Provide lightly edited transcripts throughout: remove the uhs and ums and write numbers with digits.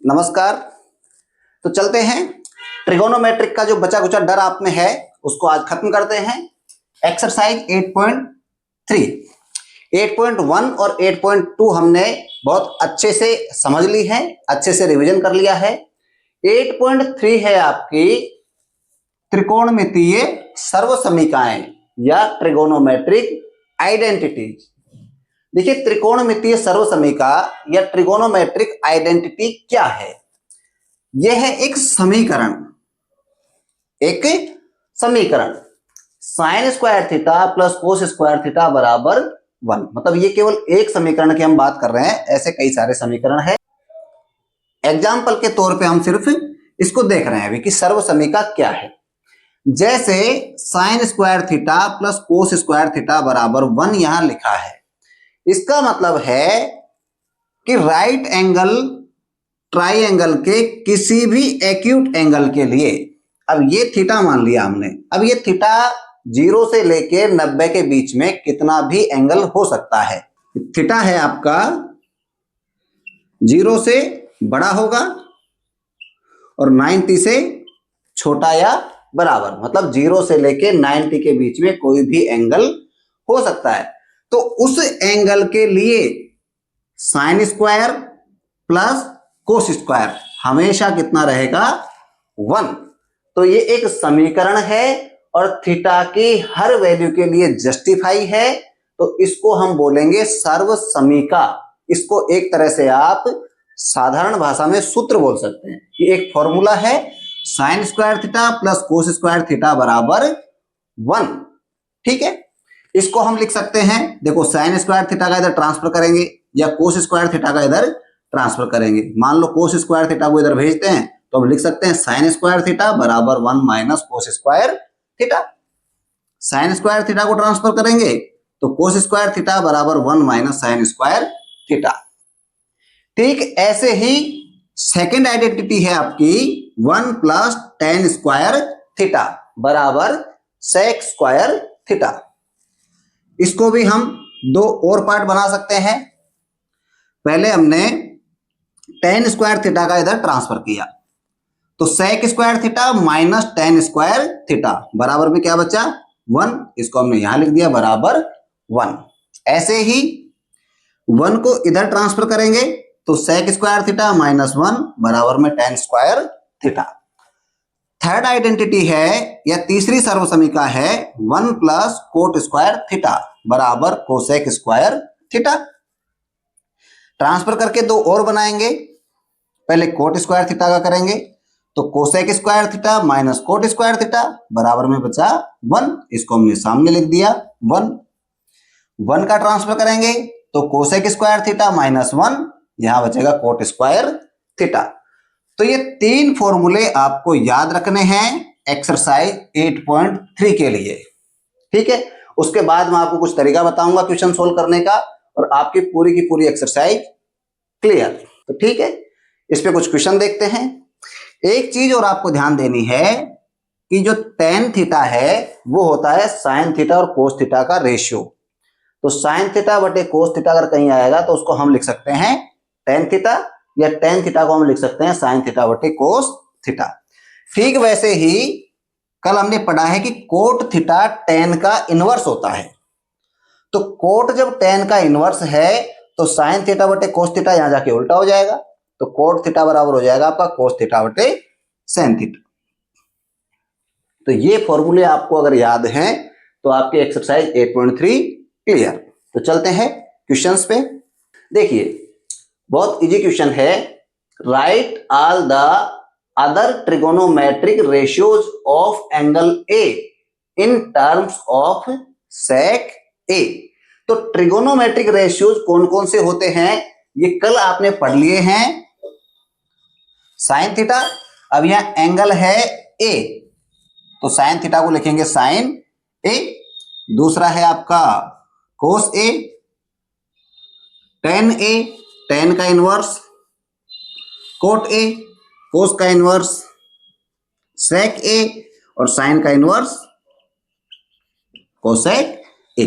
नमस्कार। तो चलते हैं, ट्रिगोनोमेट्रिक का जो बचा कुचा डर आप में है उसको आज खत्म करते हैं। एक्सरसाइज 8.3, 8.1 और 8.2 हमने बहुत अच्छे से समझ ली है, अच्छे से रिवीजन कर लिया है। 8.3 है आपकी त्रिकोणमितीय सर्वसमीकाएं या ट्रिगोनोमेट्रिक आइडेंटिटीज। देखिए, त्रिकोणमितीय सर्वसमीका या ट्रिगोनोमेट्रिक आइडेंटिटी क्या है? यह है एक समीकरण, sine square theta plus cos square theta बराबर 1। मतलब ये केवल एक समीकरण की हम बात कर रहे हैं, ऐसे कई सारे समीकरण है। एग्जाम्पल के तौर पे हम सिर्फ इसको देख रहे हैं अभी कि सर्वसमीका क्या है। जैसे sign square theta plus cos square theta बराबर 1 यहां लिखा है, इसका मतलब है कि राइट एंगल ट्राइएंगल के किसी भी एक्यूट एंगल के लिए, अब ये थीटा मान लिया हमने, अब ये थीटा 0 से लेके 90 के बीच में कितना भी एंगल हो सकता है। थीटा है आपका 0 से बड़ा होगा और 90 से छोटा या बराबर, मतलब 0 से लेके 90 के बीच में कोई भी एंगल हो सकता है। तो उस एंगल के लिए sine square plus cos square हमेशा कितना रहेगा? 1। तो ये एक समीकरण है और थीटा की हर वैल्यू के लिए जस्टिफाई है, तो इसको हम बोलेंगे सर्वसमीका। इसको एक तरह से आप साधारण भाषा में सूत्र बोल सकते हैं कि एक फॉर्मूला है sign square theta plus cos square theta बराबर 1। ठीक है, इसको हम लिख सकते हैं, देखो साइन स्क्वायर थीटा का इधर ट्रांसफर करेंगे या कोस स्क्वायर थीटा का इधर ट्रांसफर करेंगे। मान लो कोस स्क्वायर थीटा को इधर भेजते हैं तो हम लिख सकते हैं साइन स्क्वायर थीटा बराबर 1 minus cos square theta. Sign square theta को ट्रांसफर करेंगे तो कोस स्क्वायर थीटा बराबर 1 माइनस साइन स्क्वायर थीटा। ठीक ऐसे ही सेकेंड आइडेंटिटी है आपकी 1 प्लस टेन स्क्वायर थीटा बराबर सेक स्क्वायर थीटा। इसको भी हम दो और पार्ट बना सकते हैं। पहले हमने टेन स्क्वायर थीटा का इधर ट्रांसफर किया तो sec square theta minus tan square theta बराबर में क्या बचा? 1। इसको हमने यहां लिख दिया बराबर 1। ऐसे ही 1 को इधर ट्रांसफर करेंगे तो सेक स्क्वायर थीटा माइनस 1 बराबर में ten square theta. Third identity है या तीसरी सर्वसमीका है 1 प्लस कोट स्क्वायर थीटा बराबर कोसेक स्क्वायर थीटा। ट्रांसफर करके दो और बनाएंगे, पहले कोट स्क्वायर थीटा का करेंगे तो cosec square theta minus cot square theta बराबर में बचा 1। इसको हमने सामने लिख दिया 1। 1 का ट्रांसफर करेंगे तो कोसेक स्क्वायर थीटा माइनस 1, यहां बचेगा कोट स्क्वायर थीटा। तो ये तीन फॉर्मूले आपको याद रखने हैं एक्सरसाइज 8.3 के लिए। ठीक है, उसके बाद मैं आपको कुछ तरीका बताऊंगा क्वेश्चन सोल्व करने का और आपकी पूरी की पूरी एक्सरसाइज क्लियर। तो ठीक है, इस पे कुछ क्वेश्चन देखते हैं। एक चीज और आपको ध्यान देनी है कि जो टेन थीटा है वो होता है साइन थीटा और कोस थीटा का रेशियो। तो साइन थीटा बटे कोस थीटा अगर कहीं आएगा तो उसको हम लिख सकते हैं टेन थीटा, या टेन थीटा को हम लिख सकते हैं साइन थीटा बटे कोस थीटा। ठीक वैसे ही कल हमने पढ़ा है कि कोट थीटा टेन का इनवर्स होता है। तो कोट जब टेन का इनवर्स है तो साइन थीटा बटे कोस थीटा यहां जाके उल्टा हो जाएगा, तो कोट थीटा बराबर हो जाएगा आपका कोस थीटा बटे साइन थीटा। तो ये फॉर्मूले आपको अगर याद हैं तो आपकी एक्सरसाइज 8.3 क्लियर। तो चलते हैं क्वेश्चंस पे। देखिए, बहुत इजी क्वेश्चन है। Right all the other trigonometric ratios of angle A in terms of sec A. तो ट्रिगोनोमेट्रिक रेशियोज कौन कौन से होते हैं ये कल आपने पढ़ लिए हैं। साइन थीटा, अब यहां एंगल है ए तो साइन थीटा को लिखेंगे साइन ए। दूसरा है आपका कोस ए, टेन ए, टेन का इनवर्स, कोट ए, कोस का इनवर्स, सेक ए और साइन का इनवर्स कोसेक ए।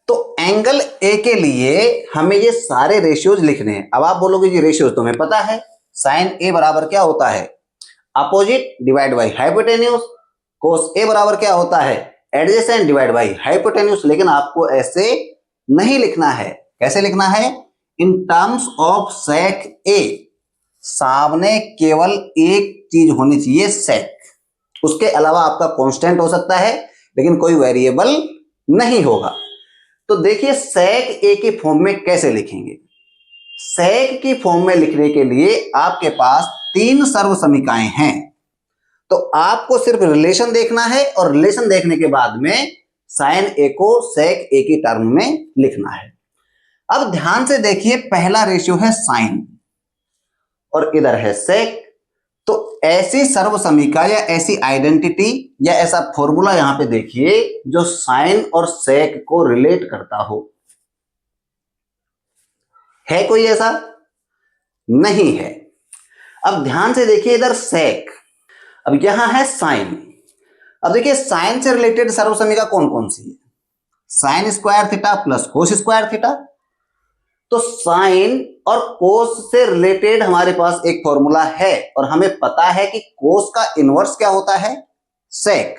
तो एंगल ए के लिए हमें ये सारे रेशियोज लिखने हैं। अब आप बोलोगे जी रेशियोज तुम्हें पता है, साइन ए बराबर क्या होता है, अपोजिट डिवाइड बाई हाइपोटेन्यूज, कोस ए बराबर क्या होता है, एडजेसेंट डिवाइड बाई हाइपोटेन्यूज। लेकिन आपको ऐसे नहीं लिखना है। कैसे लिखना है, इन टर्म्स ऑफ सेक ए, सामने केवल एक चीज होनी चाहिए सेक, उसके अलावा आपका कांस्टेंट हो सकता है लेकिन कोई वेरिएबल नहीं होगा। तो देखिए सेक ए के फॉर्म में कैसे लिखेंगे। सेक की फॉर्म में लिखने के लिए आपके पास 3 सर्वसमीकाएं हैं, तो आपको सिर्फ रिलेशन देखना है और रिलेशन देखने के बाद में साइन ए को सेक ए की टर्म में लिखना है। अब ध्यान से देखिए, पहला रेशियो है साइन और इधर है सेक। तो ऐसी सर्वसमीका या ऐसी आइडेंटिटी या ऐसा फॉर्मूला यहां पे देखिए जो साइन और सेक को रिलेट करता हो, है कोई ऐसा? नहीं है। अब ध्यान से देखिए इधर सेक, अब यहां है साइन। अब देखिए साइन से रिलेटेड सर्वसमीका कौन कौन सी है, sign square theta plus cos square theta. तो साइन और कोस से रिलेटेड हमारे पास एक फॉर्मूला है और हमें पता है कि कोस का इनवर्स क्या होता है, सेक।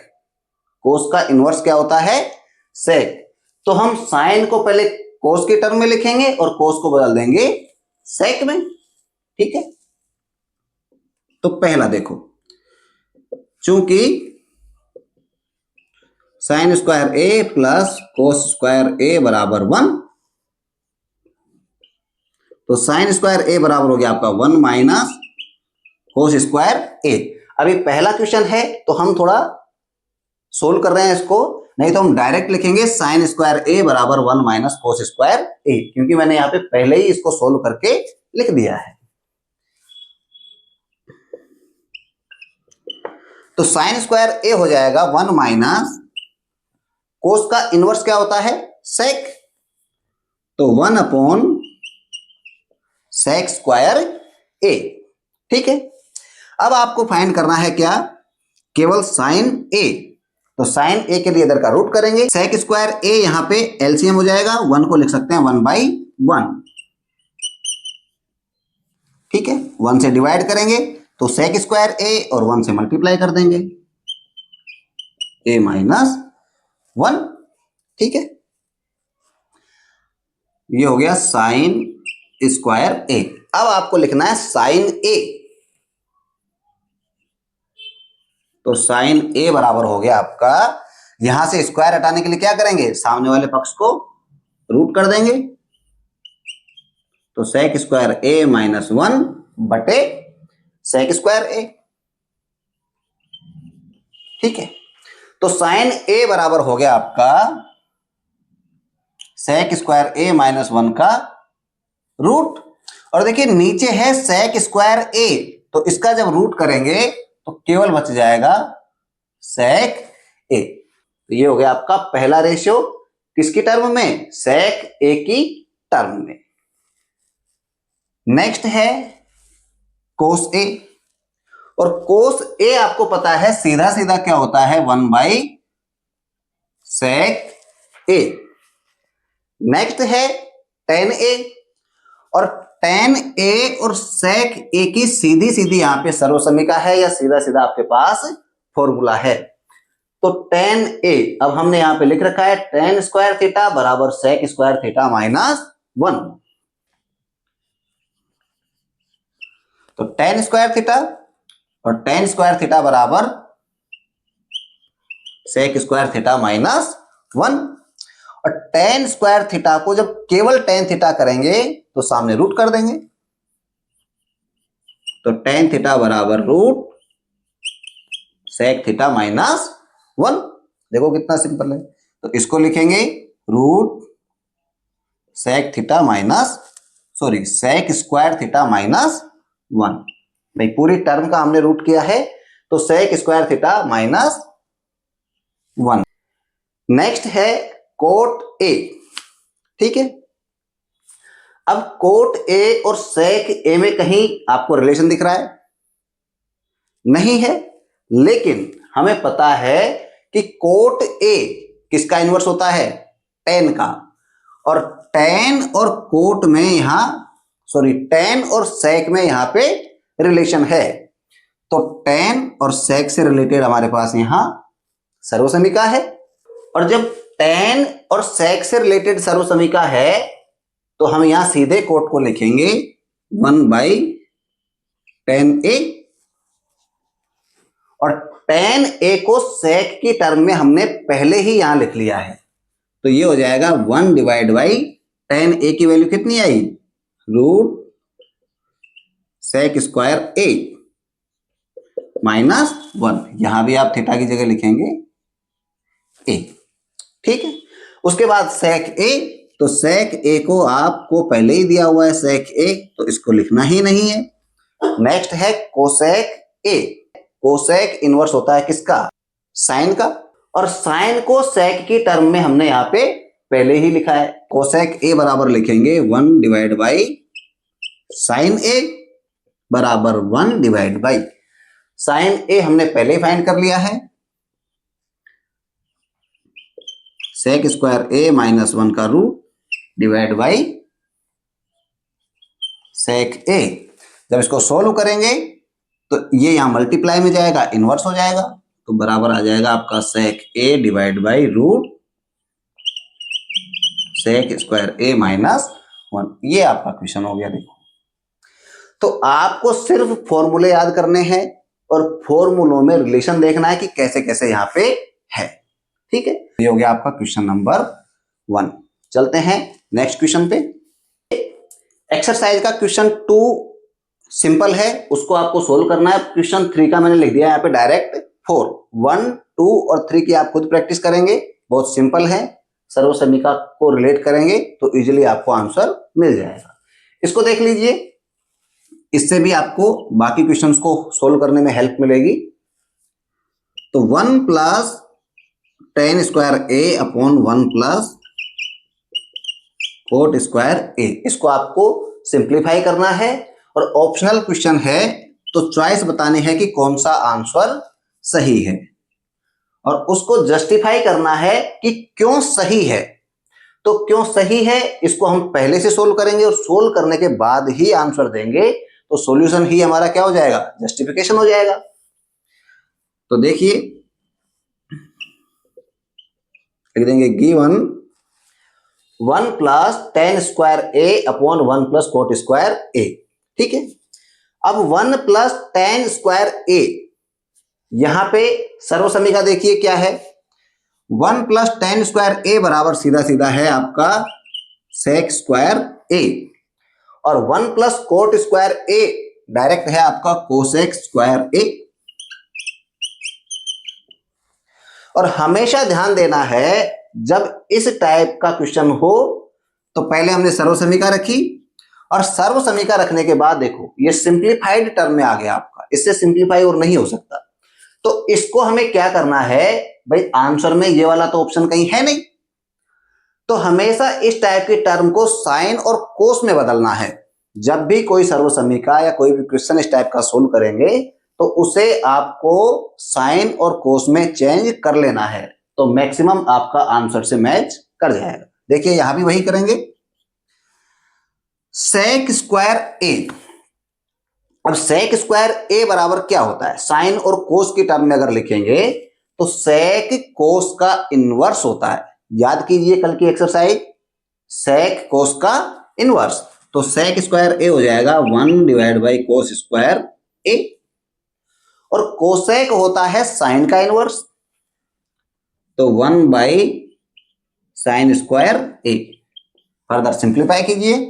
कोस का इनवर्स क्या होता है, सेक। तो हम साइन को पहले कोस के टर्म में लिखेंगे और कोस को बदल देंगे सेक में। ठीक है, तो पहला देखो, चूंकि sign square A plus cos square A बराबर 1, तो साइन स्क्वायर ए बराबर हो गया आपका 1 माइनस कोस स्क्वायर ए। अभी पहला क्वेश्चन है तो हम थोड़ा सोल्व कर रहे हैं इसको, नहीं तो हम डायरेक्ट लिखेंगे साइन स्क्वायर ए बराबर 1 माइनस कोस स्क्वायर ए, क्योंकि मैंने यहां पे पहले ही इसको सोल्व करके लिख दिया है। तो साइन स्क्वायर ए हो जाएगा 1 माइनस कोस का इनवर्स क्या होता है, सेक, तो 1 अपॉन सेक स्क्वायर ए। ठीक है, अब आपको फाइंड करना है क्या, केवल साइन ए। तो साइन ए के लिए इधर का रूट करेंगे, सेक स्क्वायर ए यहां पे एलसीएम हो जाएगा, 1 को लिख सकते हैं 1/1। ठीक है, 1 से डिवाइड करेंगे तो सेक स्क्वायर ए और 1 से मल्टीप्लाई कर देंगे, ए माइनस 1। ठीक है, ये हो गया साइन स्क्वायर ए। अब आपको लिखना है साइन ए, तो साइन ए बराबर हो गया आपका, यहां से स्क्वायर हटाने के लिए क्या करेंगे, सामने वाले पक्ष को रूट कर देंगे, तो सेक स्क्वायर ए माइनस 1 बटे सेक स्क्वायर ए। ठीक है, तो साइन ए बराबर हो गया आपका सेक स्क्वायर ए माइनस 1 का रूट। और देखिए नीचे है सेक स्क्वायर ए, तो इसका जब रूट करेंगे तो केवल बच जाएगा सेक ए। तो ये हो गया आपका पहला रेशियो, किसकी टर्म में, सेक ए की टर्म में। नेक्स्ट है कोस ए, और कोस ए आपको पता है सीधा सीधा क्या होता है, 1 सेक ए। नेक्स्ट है टेन ए, और टेन ए और सेक ए की सीधी सीधी यहां पे सर्वसमीका है या सीधा सीधा आपके पास फॉर्मूला है। तो टेन ए अब हमने यहां पे लिख रखा है टेन स्क्वायर थीटा बराबर सेक स्क्वायर थीटा माइनस 1। तो टेन स्क्वायर थीटा और टेन स्क्वायर थीटा बराबर सेक स्क्वायर थीटा माइनस 1। और टेन स्क्वायर थीटा को जब केवल टेन थीटा करेंगे तो सामने रूट कर देंगे, तो टेन थीटा बराबर रूट सेक थीटा माइनस 1। देखो कितना सिंपल है, तो इसको लिखेंगे root sec theta minus sec square theta minus 1। भाई पूरी टर्म का हमने रूट किया है, तो sec square theta minus 1। Next है कोट ए। ठीक है, अब कोट ए और सेक ए में कहीं आपको रिलेशन दिख रहा है, नहीं है, लेकिन हमें पता है कि कोट ए किसका इनवर्स होता है, टेन का, और टेन और कोट में यहाँ टेन और सेक में यहाँ पे रिलेशन है। तो टेन और सेक से रिलेटेड हमारे पास यहाँ सर्वसमीका है। और जब टेन और सेक से रिलेटेड सर्वसमीका है तो हम यहां सीधे कोट को लिखेंगे 1/10a, और tan a को sec की टर्म में हमने पहले ही यहां लिख लिया है, तो ये हो जाएगा 1/tan a की वैल्यू कितनी आई, √sec² a -1। यहां भी आप थीटा की जगह लिखेंगे a, ठीक है। उसके बाद sec a, तो sec a को आपको पहले ही दिया हुआ है sec a, तो इसको लिखना ही नहीं है। नेक्स्ट है cosec a। कोसेक इनवर्स होता है किसका, साइन का, और साइन को सेक की टर्म में हमने यहाँ पे पहले ही लिखा है। कोसेक a बराबर लिखेंगे 1/sin a बराबर 1/sin a हमने पहले ही फाइंड कर लिया है। sec² a -1 का root divide by sec a। जब इसको सोल्व करेंगे तो ये यहां मल्टीप्लाई में जाएगा, इनवर्स हो जाएगा, तो बराबर आ जाएगा आपका sec a divide by √sec² a -1। ये आपका क्वेश्चन हो गया। देखो, तो आपको सिर्फ फॉर्मूले याद करने हैं और फॉर्मूलों में रिलेशन देखना है कि कैसे कैसे यहां पे है, ठीक है। ये हो गया आपका क्वेश्चन नंबर 1। चलते हैं नेक्स्ट क्वेश्चन पे। एक्सरसाइज का क्वेश्चन 2 सिंपल है, उसको आपको सोल्व करना है। क्वेश्चन 3 का मैंने लिख दिया यहाँ पे डायरेक्ट 4, 1, 2 और 3 की आप खुद प्रैक्टिस करेंगे, बहुत सिंपल है। सर्वसमीका को रिलेट करेंगे तो इजीली आपको आंसर मिल जाएगा। इसको देख लीजिए, इससे भी आपको बाकी क्वेश्चंस को सोल्व करने में हेल्प मिलेगी। तो 1 + tan² a upon 1 + cot² a, इसको आपको सिंप्लीफाई करना है और ऑप्शनल क्वेश्चन है तो चॉइस बतानी है कि कौन सा आंसर सही है, और उसको जस्टिफाई करना है कि क्यों सही है। तो क्यों सही है इसको हम पहले से सोल्व करेंगे और सोल्व करने के बाद ही आंसर देंगे, तो सॉल्यूशन ही हमारा क्या हो जाएगा, जस्टिफिकेशन हो जाएगा। तो देखिए, लिख देंगे given 1 + tan² a upon 1 + cot² a, ठीक है। अब 1 + tan² a, यहां पे सर्वसमीका देखिए क्या है, 1 + tan² a बराबर सीधा सीधा है आपका sec² a, और 1 + cot² a डायरेक्ट है आपका cosec² a। और हमेशा ध्यान देना है जब इस टाइप का क्वेश्चन हो तो पहले हमने सर्वसमीका रखी, और सर्वसमीका रखने के बाद देखो ये सिंप्लीफाइड टर्म में आ गया आपका, इससे सिंप्लीफाई और नहीं हो सकता। तो इसको हमें क्या करना है भाई, आंसर में ये वाला तो ऑप्शन कहीं है नहीं, तो हमेशा इस टाइप की टर्म को साइन और कोस में बदलना है। जब भी कोई सर्वसमीका या कोई भी क्वेश्चन इस टाइप का सोल्व करेंगे तो उसे आपको साइन और कोस में चेंज कर लेना है, तो मैक्सिमम आपका आंसर से मैच कर जाएगा। देखिए यहां भी वही करेंगे, sec² a। अब sec² a बराबर क्या होता है, साइन और कोस की टर्म में अगर लिखेंगे तो sec कोस का इनवर्स होता है। याद कीजिए कल की एक्सरसाइज, sec कोस का इनवर्स, तो sec² a हो जाएगा 1/cos² a, और कोसेक होता है साइन का इनवर्स, तो 1/sin² a। फर्दर सिंप्लीफाई कीजिए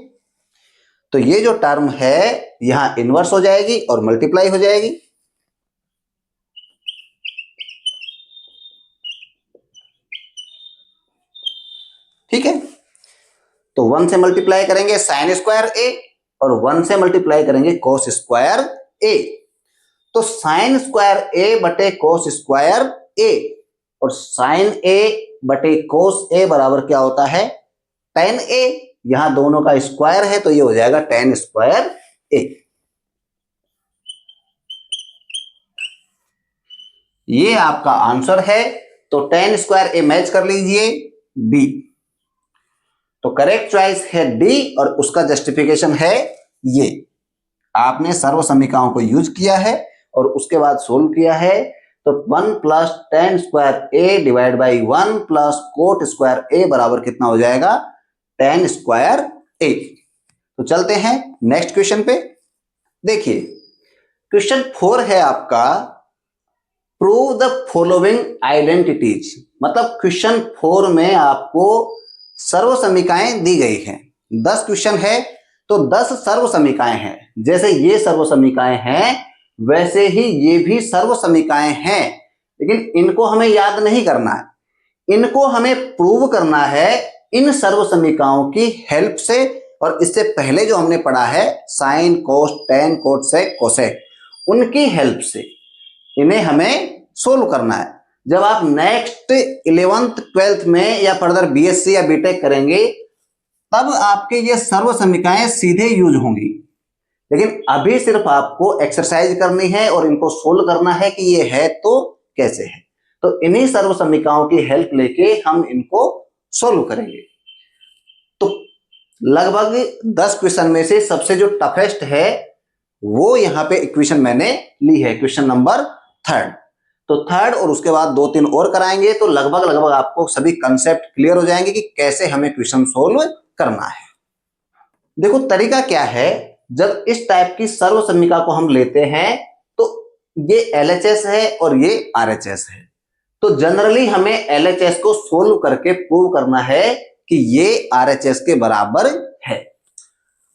तो ये जो टर्म है यहां इनवर्स हो जाएगी और मल्टीप्लाई हो जाएगी, ठीक है। तो 1 से मल्टीप्लाई करेंगे sin² a और 1 से मल्टीप्लाई करेंगे cos² a, तो sin² a बटे cos² a, और sin a बटे cos a बराबर क्या होता है, tan a। यहां दोनों का स्क्वायर है तो ये हो जाएगा tan² a। ये आपका आंसर है, तो tan² a मैच कर लीजिए बी। तो करेक्ट चॉइस है डी, और उसका जस्टिफिकेशन है ये। आपने सर्व समीकरणों को यूज किया है और उसके बाद सोल्व किया है। तो 1 plus tan square A divide by 1 plus cot square A बराबर कितना हो जाएगा, टेन स्क्वायर ए। तो चलते हैं नेक्स्ट क्वेश्चन पे। देखिए क्वेश्चन 4 है आपका, प्रूव द फॉलोइंग आइडेंटिटीज। मतलब क्वेश्चन 4 में आपको सर्व समीकरणें दी गई हैं। 10 क्वेश्चन है तो 10 सर्व समीकरणें हैं। जैसे ये सर्व समीकरणें हैं वैसे ही ये भी सर्व समीकरणें हैं, लेकिन इनको हमें याद नहीं करना है, इनको हमें प्रूव करना है इन सर्व समीकरणों की हेल्प से। और इससे पहले जो हमने पढ़ा है sine cos tan cot sec cosec, उनकी हेल्प से इन्हें हमें सोल्व करना है। जब आप नेक्स्ट 11th 12th में या फर्दर बीएससी या बीटेक करेंगे तब आपके ये सर्व समीकरणें सीधे यूज होंगी, लेकिन अभी सिर्फ आपको एक्सरसाइज करनी है और इनको सोल्व करना है कि ये है तो कैसे है। तो इन्हीं सर्व समीकरणों की हेल्प लेके हम इनको सोल्व करेंगे। तो लगभग 10 क्वेश्चन में से सबसे जो टफेस्ट है वो यहाँ पे इक्वेशन मैंने ली है, क्वेश्चन नंबर 3rd। तो 3rd और उसके बाद 2-3 और कराएंगे तो लगभग आपको सभी कंसेप्ट क्लियर हो जाएंगे कि कैसे हमें क्वेश्चन सोल्व करना है। देखो तरीका क्या है, जब इस टाइप की सर्व समीकरण को हम लेते हैं तो ये LHS है और ये RHS है। तो जनरली हमें LHS को सोल्व करके प्रूव करना है कि ये RHS के बराबर है।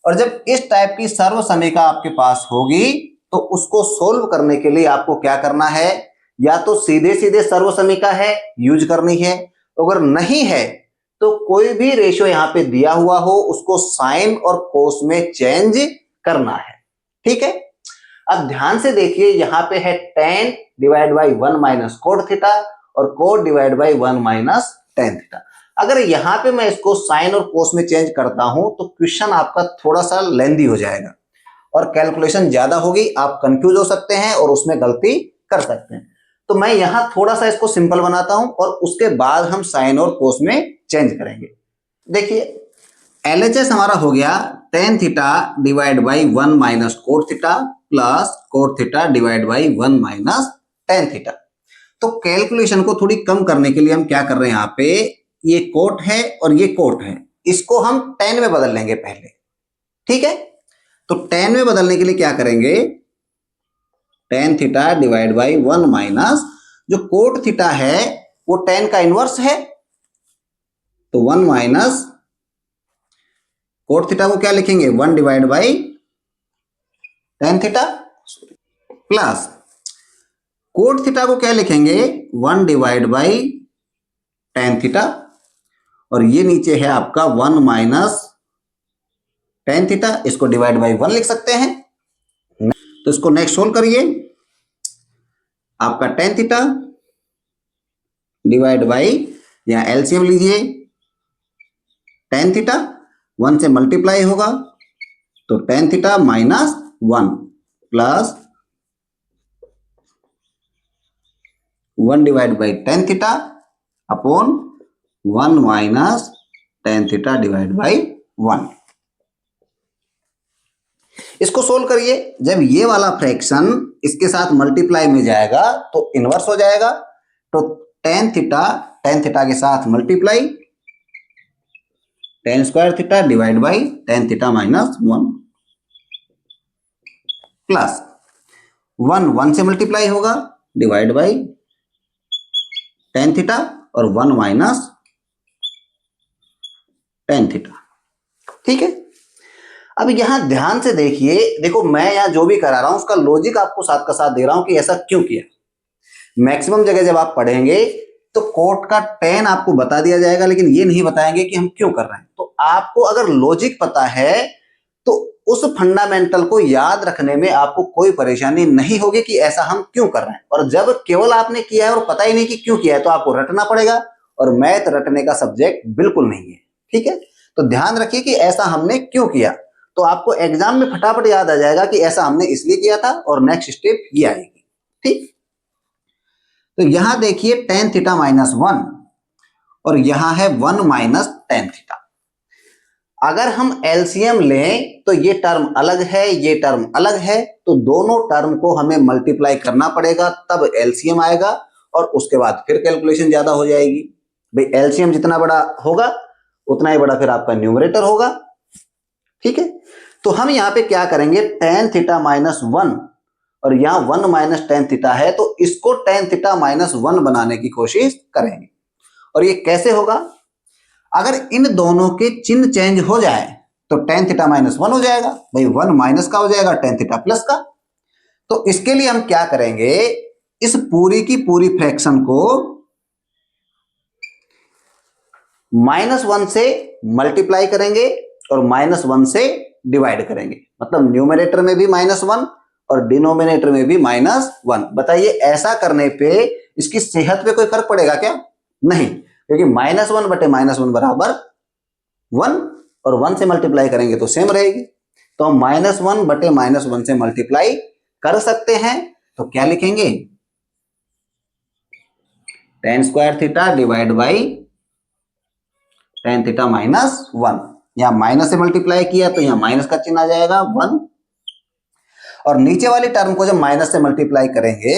और जब इस टाइप की सर्व समीकरण आपके पास होगी तो उसको सोल्व करने के लिए आपको क्या करना है, या तो सीधे सीधे सर्व समीकरण है यूज करनी है, अगर नहीं है तो कोई भी रेशियो यहां पे दिया हुआ हो उसको साइन और कोस में चेंज करना है। ठीक है, अब ध्यान से देखिए यहां पे है tan divide by 1 minus cot theta और cot divide by 1 minus tan theta. अगर यहां पे मैं इसको साइन और कोस में चेंज करता हूं तो क्वेश्चन आपका थोड़ा सा लेंदी हो जाएगा और कैलकुलेशन ज्यादा होगी, आप कंफ्यूज हो सकते हैं और उसमें गलती कर सकते हैं। तो मैं यहां थोड़ा सा इसको सिंपल बनाता हूं और उसके बाद हम साइन और कोस में चेंज करेंगे। देखिए LHS हमारा हो गया tan theta divide by 1 minus cot theta plus cot theta divide by 1 minus tan theta. तो कैलकुलेशन को थोड़ी कम करने के लिए हम क्या कर रहे हैं, यहाँ पे ये कोट है और ये कोट है, इसको हम टेन में बदल लेंगे पहले। ठीक है, तो टेन में बदलने के लिए क्या करेंगे, tan theta divide by 1 minus जो कोट थीटा है वो टेन का इनवर्स है, तो 1 माइनस कोट थीटा को क्या लिखेंगे 1 divide by tan theta plus cot theta को क्या लिखेंगे 1 डिवाइड बाई टेन थीटा, और ये नीचे है आपका 1 माइनस टेन थीटा, इसको डिवाइड बाई 1 लिख सकते हैं। तो इसको नेक्स्ट सोल्व करिए, आपका टेन थीटा डिवाइड बाई, यहां एलसीएम लीजिए, टेन थीटा 1 से मल्टीप्लाई होगा तो tan theta minus 1 plus 1 divide by tan theta upon 1 minus tan theta divide by 1। इसको सोल्व करिए, जब ये वाला फ्रैक्शन इसके साथ मल्टीप्लाई में जाएगा तो इनवर्स हो जाएगा, तो टेन थीटा के साथ multiply ten square theta divide by tan theta minus 1 plus 1 से मल्टीप्लाई होगा डिवाइड बाई टेन थीटा और 1 माइनस टेन थीटा। ठीक है, अब यहां ध्यान से देखिए, देखो मैं यहां जो भी करा रहा हूं उसका लॉजिक आपको साथ का साथ दे रहा हूं कि ऐसा क्यों किया। मैक्सिमम जगह जब आप पढ़ेंगे तो कोट का टेन आपको बता दिया जाएगा, लेकिन ये नहीं बताएंगे कि हम क्यों कर रहे हैं। तो आपको अगर लॉजिक पता है तो उस फंडामेंटल को याद रखने में आपको कोई परेशानी नहीं होगी कि ऐसा हम क्यों कर रहे हैं। और जब केवल आपने किया है और पता ही नहीं कि क्यों किया है तो आपको रटना पड़ेगा, और मैथ रटने का सब्जेक्ट बिल्कुल नहीं है। ठीक है, तो ध्यान रखिए कि ऐसा हमने क्यों किया, तो आपको एग्जाम में फटाफट याद आ जाएगा कि ऐसा हमने इसलिए किया था और नेक्स्ट स्टेप ये आएगी। ठीक, तो यहां देखिए टेन थीटा माइनस 1 और यहां है 1 माइनस टेन थीटा। अगर हम एलसीएम लें तो ये टर्म अलग है, ये टर्म अलग है, तो दोनों टर्म को हमें मल्टीप्लाई करना पड़ेगा, तब एलसीएम आएगा और उसके बाद फिर कैलकुलेशन ज्यादा हो जाएगी। भाई एलसीएम जितना बड़ा होगा उतना ही बड़ा फिर आपका न्यूमरेटर होगा। ठीक है, तो हम यहाँ पे क्या करेंगे, tan थीटा माइनस 1 और यहाँ 1 माइनस tan थीटा है, तो इसको tan थीटा माइनस 1 बनाने की कोशिश करेंगे। और ये कैसे होगा, अगर इन दोनों के चिन्ह चेंज हो जाए तो tan थीटा माइनस 1 हो जाएगा, भाई 1 माइनस का हो जाएगा tan थीटा प्लस का। तो इसके लिए हम क्या करेंगे, इस पूरी की पूरी फ्रैक्शन को -1 से मल्टीप्लाई करेंगे और -1 से डिवाइड करेंगे, मतलब न्यूमरेटर में भी -1 और डिनोमिनेटर में भी -1। बताइए ऐसा करने पे इसकी सेहत पे कोई फर्क पड़ेगा क्या? नहीं, क्योंकि -1 बटे -1 बराबर 1 और 1 से मल्टीप्लाई करेंगे तो सेम रहेगी। तो हम -1 बटे -1 से मल्टीप्लाई कर सकते हैं, तो क्या लिखेंगे, tan square theta divide by tan theta minus 1। यहां माइनस से मल्टीप्लाई किया तो यहां माइनस का चिन्ह आ जाएगा 1, और नीचे वाली टर्म को जब माइनस से मल्टीप्लाई करेंगे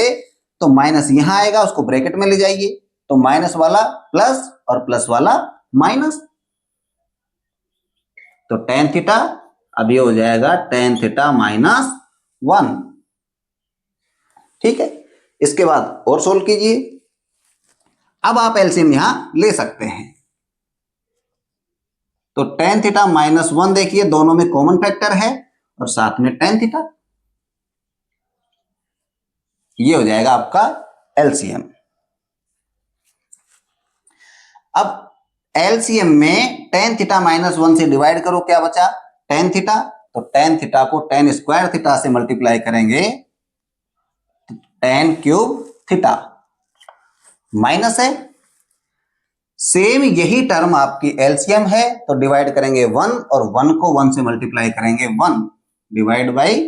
तो माइनस यहां आएगा, उसको ब्रैकेट में ले जाइए, तो माइनस वाला प्लस और प्लस वाला माइनस, तो tan थीटा अब ये हो जाएगा tan थीटा माइनस 1। ठीक है, इसके बाद और सोल्व कीजिए। अब आप एलसीएम यहां ले सकते हैं, तो tan थीटा माइनस 1 देखिए दोनों में कॉमन फैक्टर है और साथ में tan थीटा, ये हो जाएगा आपका एलसीएम। अब एलसीएम में tan थीटा माइनस 1 से डिवाइड करो, क्या बचा, tan थीटा, तो tan थीटा को tan स्क्वायर थीटा से मल्टीप्लाई करेंगे, tan क्यूब थीटा, माइनस है, सेम यही टर्म आपकी एलसीएम है, तो डिवाइड करेंगे 1 और 1 को 1 से मल्टीप्लाई करेंगे 1 डिवाइड बाई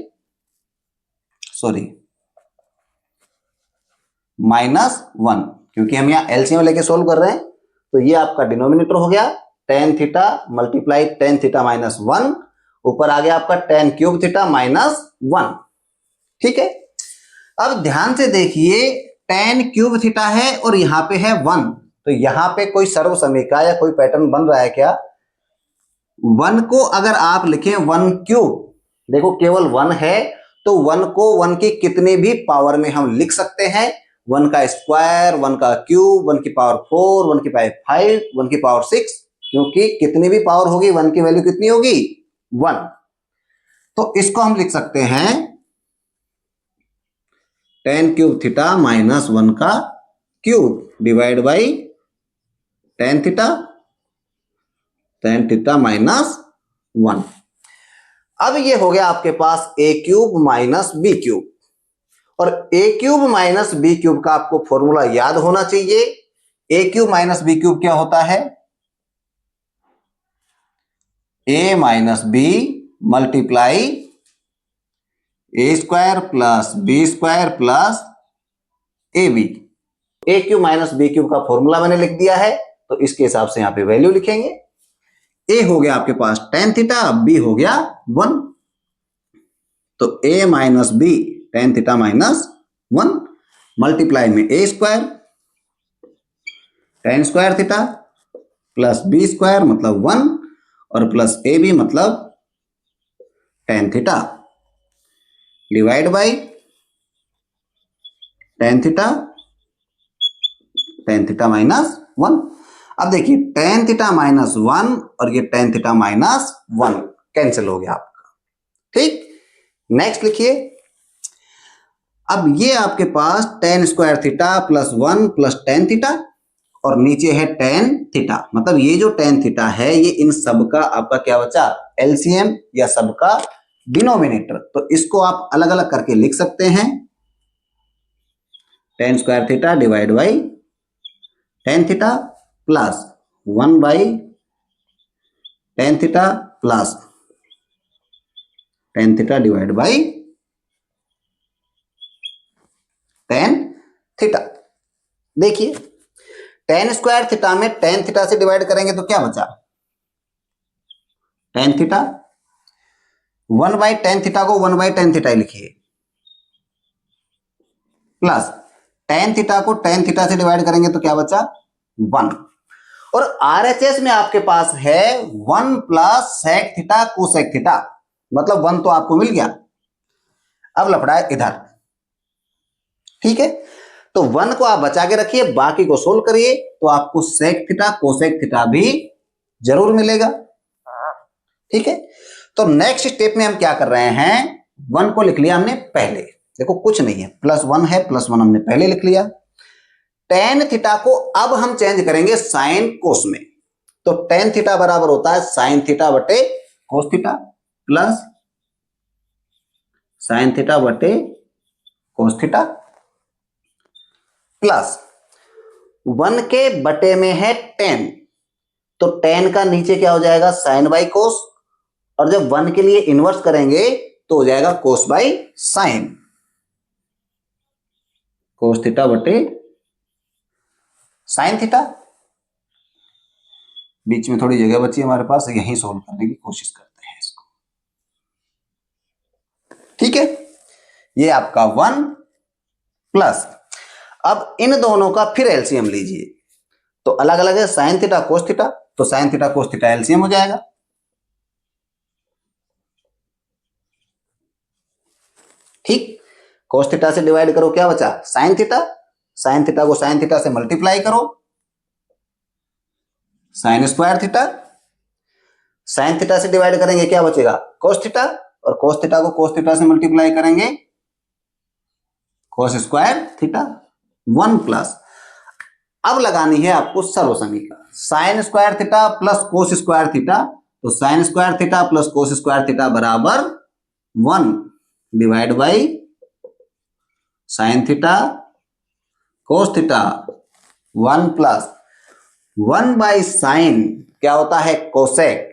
-1, क्योंकि हम यहाँ एलसीएम लेके सोल्व कर रहे हैं, तो ये आपका डिनोमिनेटर हो गया tan theta multiply tan theta minus 1, ऊपर आ गया आपका tan क्यूब थीटा माइनस 1। ठीक है, अब ध्यान से देखिए, tan क्यूब थीटा है और यहाँ पे है 1, तो यहाँ पे कोई सर्वसमीका या कोई पैटर्न बन रहा है क्या? 1 को अगर आप लिखें 1 क्यूब, देखो केवल 1 है, तो 1 को 1 की कितने भी पावर में हम लिख सकते हैं, 1 का स्क्वायर, 1 का क्यूब, 1 की पावर 4, 1 की पावर 5, 1 की पावर 6, क्योंकि कितनी भी पावर होगी 1 की वैल्यू कितनी होगी, 1। तो इसको हम लिख सकते हैं tan क्यूब थीटा माइनस 1 का cube divide by tan theta minus 1। अब ये हो गया आपके पास a cube minus b cube, और a cube minus b cube का आपको फॉर्मूला याद होना चाहिए। a cube minus b cube क्या होता है, a minus B multiply a square plus B square plus A b. ए क्यूब माइनस बी क्यूब का फॉर्मूला मैंने लिख दिया है, तो इसके हिसाब से यहां पे वैल्यू लिखेंगे। ए हो गया आपके पास tan थीटा, बी हो गया 1, तो a minus B tan theta minus 1 multiply में A square tan square theta plus B square मतलब 1 और प्लस ए बी मतलब tan theta divide by tan theta minus 1। अब देखिए tan थीटा माइनस 1 और ये tan थीटा माइनस 1 कैंसिल हो गया आपका। ठीक, नेक्स्ट लिखिए, अब ये आपके पास tan square theta plus 1 plus tan theta और नीचे है tan थीटा, मतलब ये जो tan थीटा है ये इन सब का आपका क्या बचा, एलसीएम या सबका डिनोमिनेटर। तो इसको आप अलग अलग करके लिख सकते हैं, tan square theta divide by tan theta plus 1 by tan theta plus tan theta divide by tan theta. देखिए tan स्क्वायर थीटा में tan थीटा से डिवाइड करेंगे तो क्या बचा, टेन थीटा, 1/tan थीटा को 1/tan थीटा लिखिए, प्लस tan थीटा को tan थीटा से डिवाइड करेंगे तो क्या बचा 1। और RHS में आपके पास है 1 plus sec theta cosec theta, मतलब 1 तो आपको मिल गया। अब लफड़ा है इधर, ठीक है, तो 1 को आप बचा के रखिए, बाकी को सोल्व करिए तो आपको sec थीटा कोसेक थीटा भी जरूर मिलेगा, ठीक है। तो नेक्स्ट स्टेप में हम क्या कर रहे हैं, 1 को लिख लिया हमने पहले, देखो कुछ नहीं है, +1 है, +1 हमने पहले लिख लिया। tan थीटा को अब हम चेंज करेंगे साइन कोस में, तो tan थीटा बराबर होता है साइन थीटा बटे cos theta, plus sine theta बटे कोस थीटा, प्लस 1 के बटे में है tan, तो tan का नीचे क्या हो जाएगा साइन बाई कोस, और जब 1 के लिए इनवर्स करेंगे तो हो जाएगा कोस बाई साइन, कोस थीटा बटे साइन थीटा। बीच में थोड़ी जगह बची हमारे पास, यहीं सोल्व करने की कोशिश करते हैं इसको, ठीक है। ये आपका 1 प्लस, अब इन दोनों का फिर एलसीएम लीजिए, तो अलग अलग है साइन थीटा कोस थीटा, तो sign theta cos theta LCM हो जाएगा, ठीक। कोस थीटा से डिवाइड करो क्या बचा साइन थीटा, साइन थीटा को साइन थीटा से मल्टीप्लाई करो, sign square theta, sine theta से डिवाइड करेंगे क्या बचेगा कोस थीटा, और कोस थीटा को कोस थीटा से मल्टीप्लाई करेंगे कोस स्क्वायर थीटा, 1 प्लस, अब लगानी है आपको सर्व समीकरण, sine square theta plus cos square theta, तो sine square theta plus cos square theta बराबर 1 divide by sine theta cos theta, 1 plus 1 by sine क्या होता है कोसेक,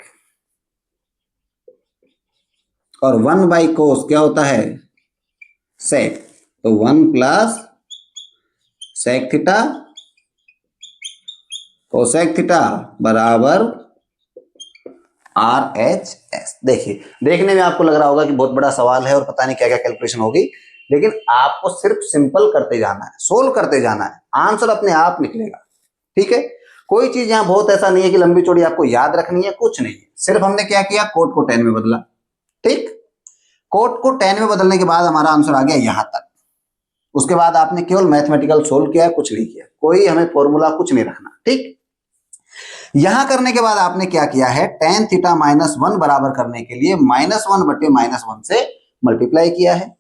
और 1 बाई कोस क्या होता है सेक, तो 1 plus sec theta cosec theta बराबर RHS। देखिए देखने में आपको लग रहा होगा कि बहुत बड़ा सवाल है और पता नहीं क्या क्या कैलकुलेशन होगी, लेकिन आपको सिर्फ सिंपल करते जाना है, सोल्व करते जाना है, आंसर अपने आप निकलेगा, ठीक है। कोई चीज यहां बहुत ऐसा नहीं है कि लंबी चौड़ी आपको याद रखनी है, कुछ नहीं, सिर्फ हमने क्या किया कोट को tan में बदला, ठीक। कोट को tan में बदलने के बाद हमारा आंसर आ गया यहां तक, उसके बाद आपने केवल मैथमेटिकल सोल्व किया, कुछ नहीं किया, कोई हमें फॉर्मूला कुछ नहीं रखना, ठीक। यहां करने के बाद आपने क्या किया है tan थीटा -1 बराबर करने के लिए -1 बटे -1 से मल्टीप्लाई किया है,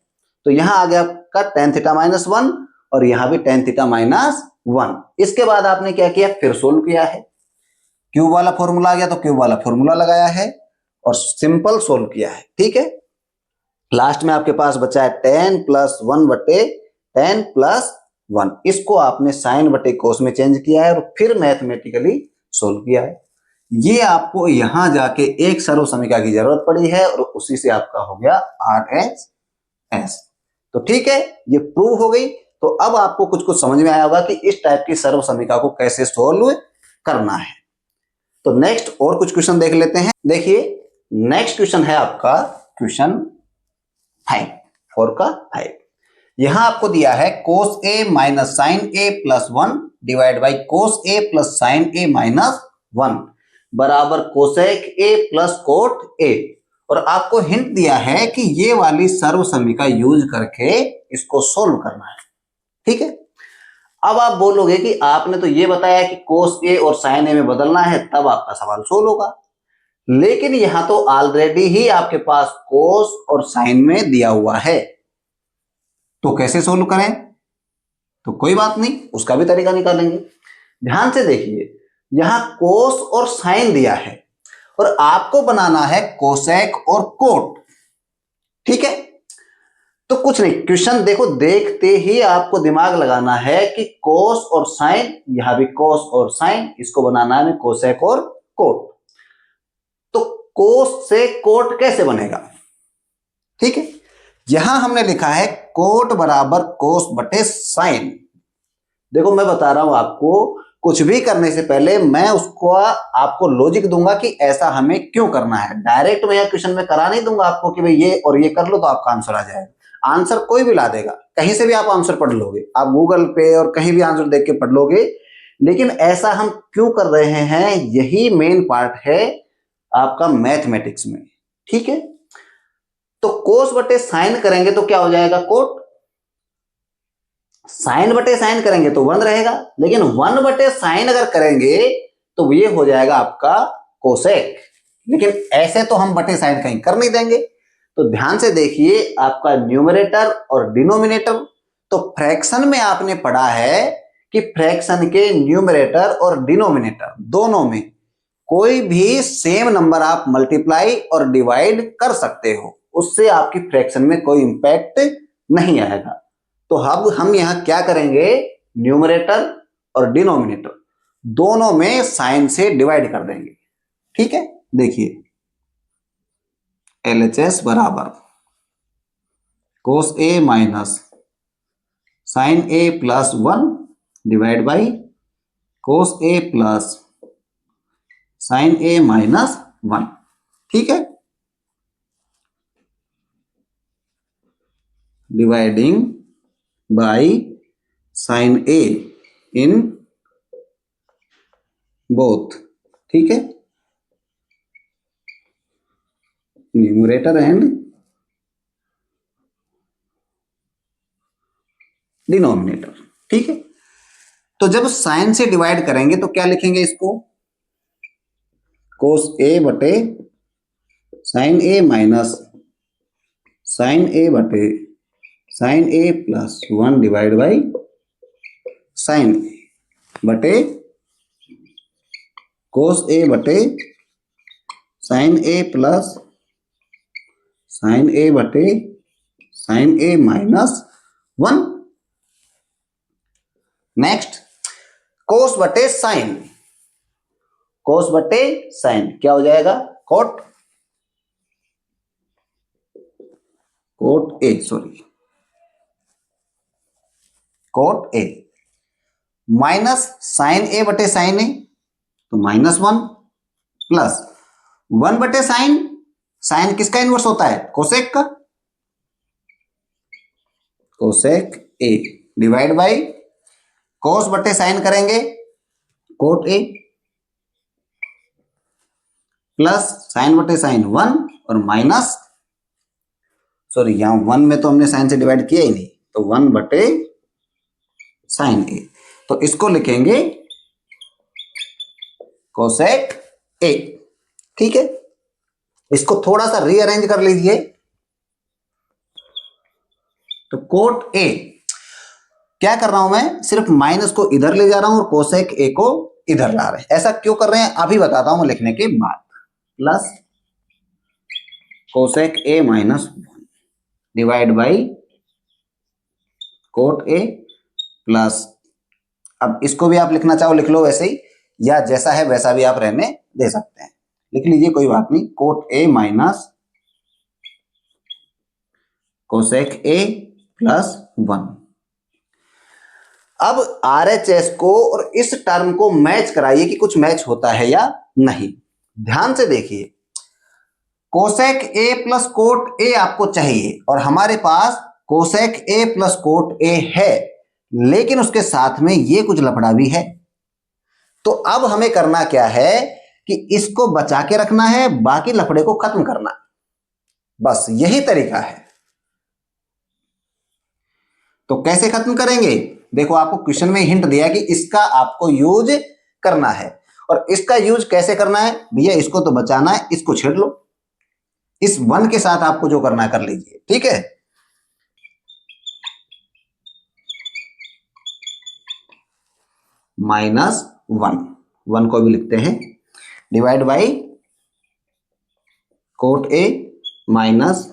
तो यहां आ गया आपका tan थीटा -1 और यहां भी tan थीटा -1। इसके बाद आपने क्या किया फिर सोल्व किया है, क्यूब वाला फॉर्मूला आ गया तो क्यूब वाला फॉर्मूला लगाया है और सिंपल सोल्व किया है, ठीक है। लास्ट में आपके पास बचा है tan + 1 बटे tan + 1, इसको आपने साइन बटे कोस में चेंज किया है और फिर मैथमेटिकली सोल्व किया है। ये आपको यहां जाके एक सर्व समीकरण की जरूरत पड़ी है और उसी से आपका हो गया RHS, तो ठीक है, ये प्रूव हो गई। तो अब आपको कुछ कुछ समझ में आया होगा कि इस टाइप की सर्व समीकरण को कैसे सोल्व करना है। तो नेक्स्ट और कुछ क्वेश्चन देख लेते हैं। देखिए नेक्स्ट क्वेश्चन है आपका क्वेश्चन 5, 4 का 5। यहां आपको दिया है cos A minus sine A plus 1 divide by cos A plus sine A minus 1 बराबर cosec A plus cot A, और आपको हिंट दिया है कि ये वाली सर्व समीकरण यूज करके इसको सोल्व करना है, ठीक है। अब आप बोलोगे कि आपने तो ये बताया कि cos A और sin A में बदलना है, तब आपका सवाल सोल्व होगा, लेकिन यहां तो ऑलरेडी ही आपके पास cos और sin में दिया हुआ है, तो कैसे सोल्व करें, तो कोई बात नहीं, उसका भी तरीका निकालेंगे। ध्यान से देखिए, यहां कोस और साइन दिया है और आपको बनाना है कोसेक और कोट, ठीक है। तो कुछ नहीं, क्वेश्चन देखो, देखते ही आपको दिमाग लगाना है कि कोस और साइन, यहां भी कोस और साइन, इसको बनाना है कोसेक और कोट। तो कोस से कोट कैसे बनेगा, ठीक है। यहां हमने लिखा है कोट बराबर कोस बटे साइन। देखो मैं बता रहा हूं आपको, कुछ भी करने से पहले मैं उसको आपको लॉजिक दूंगा कि ऐसा हमें क्यों करना है। डायरेक्ट मैं क्वेश्चन में करा नहीं दूंगा आपको कि भाई ये और ये कर लो तो आपका आंसर आ जाएगा। आंसर कोई भी ला देगा, कहीं से भी आप आंसर पढ़ लोगे, आप गूगल पे और कहीं भी आंसर देख के पढ़ लोगे, लेकिन ऐसा हम क्यों कर रहे हैं, यही मेन पार्ट है आपका मैथमेटिक्स में। ठीक है, तो कोस बटे साइन करेंगे तो क्या हो जाएगा, कोट। साइन बटे साइन करेंगे तो 1 रहेगा, लेकिन 1 बटे साइन अगर करेंगे तो ये हो जाएगा आपका कोसेक। लेकिन ऐसे तो हम बटे साइन कहीं कर नहीं देंगे। तो ध्यान से देखिए, आपका न्यूमरेटर और डिनोमिनेटर, तो फ्रैक्शन में आपने पढ़ा है कि फ्रैक्शन के न्यूमरेटर और डिनोमिनेटर दोनों में कोई भी सेम नंबर आप मल्टीप्लाई और डिवाइड कर सकते हो, उससे आपकी फ्रैक्शन में कोई इंपैक्ट नहीं आएगा। तो अब हम यहां क्या करेंगे, न्यूमरेटर और डिनोमिनेटर दोनों में साइन से डिवाइड कर देंगे। ठीक है, देखिए LHS बराबर cos A minus sine A plus 1 divide by cos A plus sine A minus 1। ठीक है, dividing by sine A in both. ठीक है, न्यूमरेटर एंड डिनोमिनेटर। ठीक है, तो जब साइन से डिवाइड करेंगे तो क्या लिखेंगे इसको, कोस ए बटे sine A minus sine A बटे sine A plus 1 divide by sine A बटे कोस ए बटे sine A plus sine A बटे sine A minus 1। Next cos बटे साइन, कोस बटे साइन क्या हो जाएगा, cot, cot A, sorry cot A minus sine A बटे sine ए तो -1 प्लस 1 बटे साइन, साइन किसका इनवर्स होता है, कोसेक का, कोसेक ए डिवाइड बाई कोस बटे साइन करेंगे कोट ए प्लस साइन बटे साइन 1 और माइनस, सॉरी यहां 1 में तो हमने साइन से डिवाइड किया ही नहीं, तो 1 बटे साइन ए, तो इसको लिखेंगे कोसेक ए। ठीक है, इसको थोड़ा सा रीअरेंज कर लीजिए, तो कोट ए क्या कर रहा हूं मैं, सिर्फ माइनस को इधर ले जा रहा हूं और कोसेक ए को इधर ला रहे हैं। ऐसा क्यों कर रहे हैं अभी बताता हूं लिखने के बाद, plus cosec A minus 1 divide by cot A plus, अब इसको भी आप लिखना चाहो लिख लो वैसे ही, या जैसा है वैसा भी आप रहने दे सकते हैं, लिख लीजिए कोई बात नहीं, coat A minus cosec A plus 1। अब RHS को और इस टर्म को मैच कराइए कि कुछ मैच होता है या नहीं। ध्यान से देखिए, cosec A plus cot A आपको चाहिए और हमारे पास cosec A plus cot A है, लेकिन उसके साथ में ये कुछ लफड़ा भी है। तो अब हमें करना क्या है कि इसको बचा के रखना है, बाकी लफड़े को खत्म करना, बस यही तरीका है। तो कैसे खत्म करेंगे, देखो आपको क्वेश्चन में हिंट दिया कि इसका आपको यूज करना है, और इसका यूज कैसे करना है भैया, इसको तो बचाना है, इसको छेड़ लो, इस 1 के साथ आपको जो करना है कर लीजिए। ठीक है, -1 को भी लिखते हैं, divide by cot A minus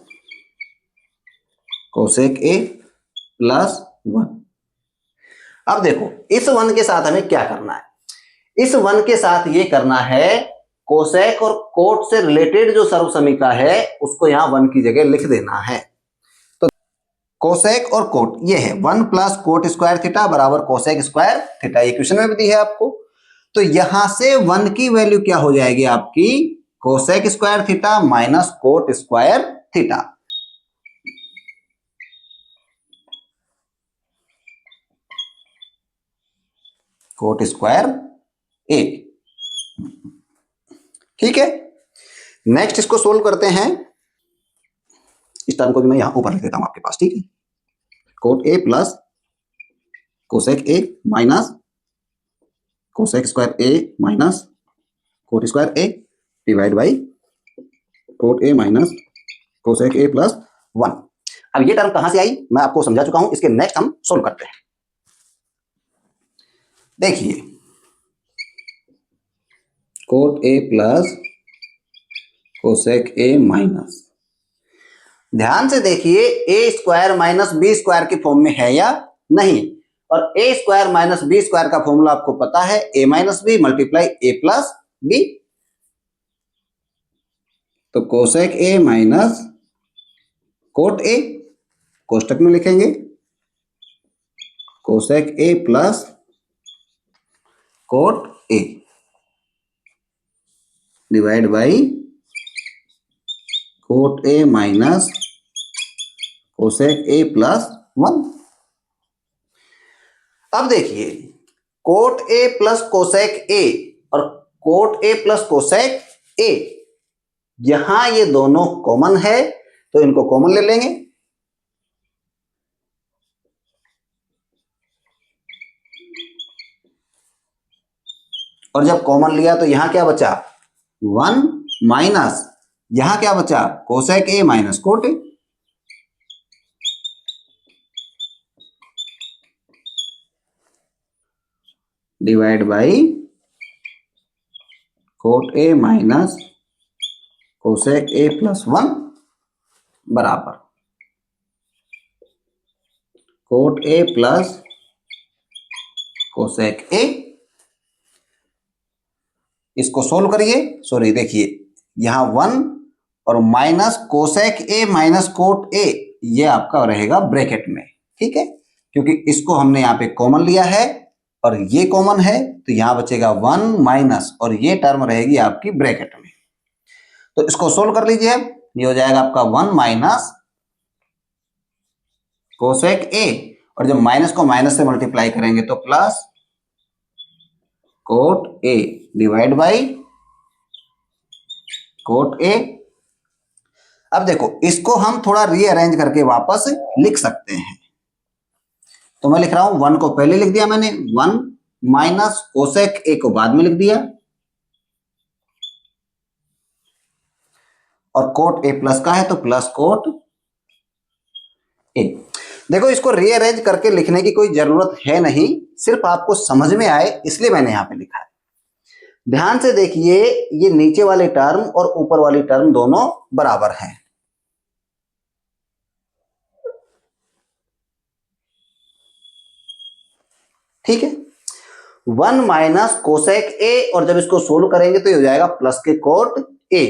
cosec A plus 1। अब देखो इस 1 के साथ हमें क्या करना है, इस 1 के साथ ये करना है, कोसेक और कोट से रिलेटेड जो सर्वसमीका है उसको यहां 1 की जगह लिख देना है। तो कोसेक और कोट ये है 1 प्लस कोट स्क्वायर थीटा बराबर कोसेक स्क्वायर थीटा, ये क्वेश्चन में भी दी है आपको। तो यहां से 1 की वैल्यू क्या हो जाएगी आपकी, cosec square theta minus cot square theta. Cot square A. ठीक है, नेक्स्ट इसको सोल्व करते हैं। इस टर्म को भी मैं यहां ऊपर लिख देता हूं आपके पास। ठीक है, cot A plus cosec A minus cosec square A minus cot square A divide by cot A minus cosec A plus 1। अब ये टर्म कहां से आई मैं आपको समझा चुका हूं, इसके नेक्स्ट हम सोल्व करते हैं। देखिए, cot A plus cosec A minus, ध्यान से देखिए A square minus B square की फॉर्म में है या नहीं, और A square minus B square का फॉर्मूला आपको पता है, A minus B multiply A plus B. तो cosec A minus cot A कोष्टक में लिखेंगे, cosec A plus cot A divide by cot A minus cosec A plus 1। अब देखिए, कोट ए प्लस कोसेक ए और कोट ए प्लस कोसेक ए, यहां ये दोनों कॉमन है तो इनको कॉमन ले लेंगे। और जब कॉमन लिया तो यहां क्या बचा, 1 माइनस यहां क्या बचा, cosec A minus cot A. Divide by cot A minus cosec A plus 1 बराबर कोट ए प्लस कोसेक ए। इसको सोल्व करिए, सॉरी देखिए यहां 1 और minus cosec A minus cot ए, ये आपका रहेगा ब्रैकेट में। ठीक है, क्योंकि इसको हमने यहाँ पे कॉमन लिया है और ये कॉमन है, तो यहां बचेगा 1 माइनस और ये टर्म रहेगी आपकी ब्रैकेट में। तो इसको सोल्व कर लीजिए, ये हो जाएगा आपका 1 माइनस कोसेक ए, और जब माइनस को माइनस से मल्टीप्लाई करेंगे तो plus cot A divide by cot ए। अब देखो, इसको हम थोड़ा रीअरेंज करके वापस लिख सकते हैं। तो मैं लिख रहा हूं, 1 को पहले लिख दिया मैंने, 1 माइनस कोसेक ए को बाद में लिख दिया, और कोट ए प्लस का है तो प्लस कोट ए। देखो, इसको रीअरेंज करके लिखने की कोई जरूरत है नहीं, सिर्फ आपको समझ में आए इसलिए मैंने यहां पे लिखा है। ध्यान से देखिए, ये नीचे वाले टर्म और ऊपर वाली टर्म दोनों बराबर हैं। ठीक है, 1 माइनस कोसेक ए, और जब इसको सोल्व करेंगे तो ये हो जाएगा प्लस के coat A,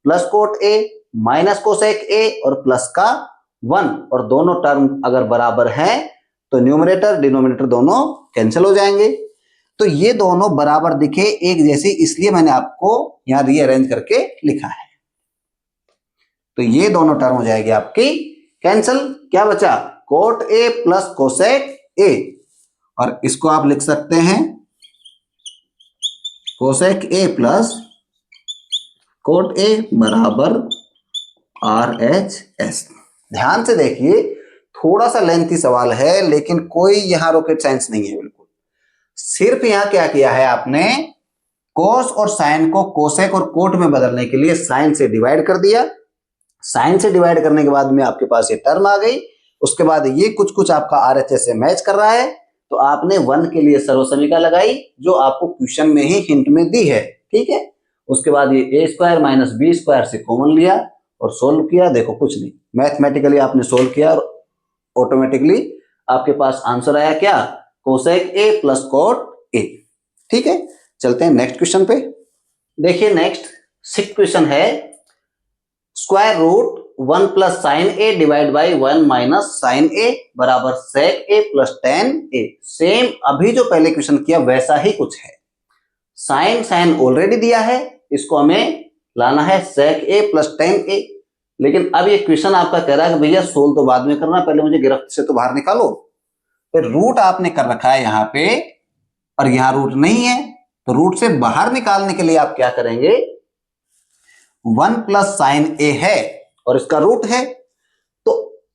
plus cot A minus cosec ए और प्लस का 1, और दोनों टर्म अगर बराबर हैं तो न्यूमरेटर डिनोमिनेटर दोनों कैंसिल हो जाएंगे। तो ये दोनों बराबर दिखे एक जैसे, इसलिए मैंने आपको यहां रीअरेंज करके लिखा है। तो ये दोनों टर्म हो जाएगी आपकी कैंसिल। क्या बचा, कोट ए प्लस कोसेक ए, और इसको आप लिख सकते हैं कोसेक ए प्लस कोट ए बराबर RHS। ध्यान से देखिए, थोड़ा सा लेंथी सवाल है लेकिन कोई यहां रॉकेट साइंस नहीं है बिल्कुल। सिर्फ यहां क्या किया है आपने, कोस और साइन को कोसेक और कोट में बदलने के लिए साइन से डिवाइड कर दिया। साइन से डिवाइड करने के बाद में आपके पास ये टर्म आ गई, उसके बाद ये कुछ कुछ आपका RHS से मैच कर रहा है, तो आपने 1 के लिए सर्वसमीका लगाई जो आपको क्वेश्चन में ही हिंट में दी है। ठीक है, उसके बाद ये ए स्क्वायर माइनस बी स्क्वायर से कॉमन लिया और सोल्व किया। देखो कुछ नहीं, मैथमेटिकली आपने सोल्व किया और ऑटोमेटिकली आपके पास आंसर आया क्या, कोसेक ए प्लस कोट ए। ठीक है, चलते हैं नेक्स्ट क्वेश्चन पे। देखिए नेक्स्ट 6th क्वेश्चन है, square root 1 plus sine A divide by 1 minus sine A बराबर sec A plus tan A. Same अभी जो पहले क्वेश्चन किया वैसा ही कुछ है। साइन साइन ऑलरेडी दिया है, इसको हमें लाना है sec a plus tan a। लेकिन अब ये क्वेश्चन आपका कह रहा है कि भैया सोल्व तो बाद में करना, पहले मुझे गिरफ्त से तो बाहर निकालो। फिर रूट आपने कर रखा है यहाँ पे और यहाँ रूट नहीं है, तो रूट से बाहर निकालने के लिए आप क्या करेंगे, 1 प्लस साइन ए है और इसका रूट है, तो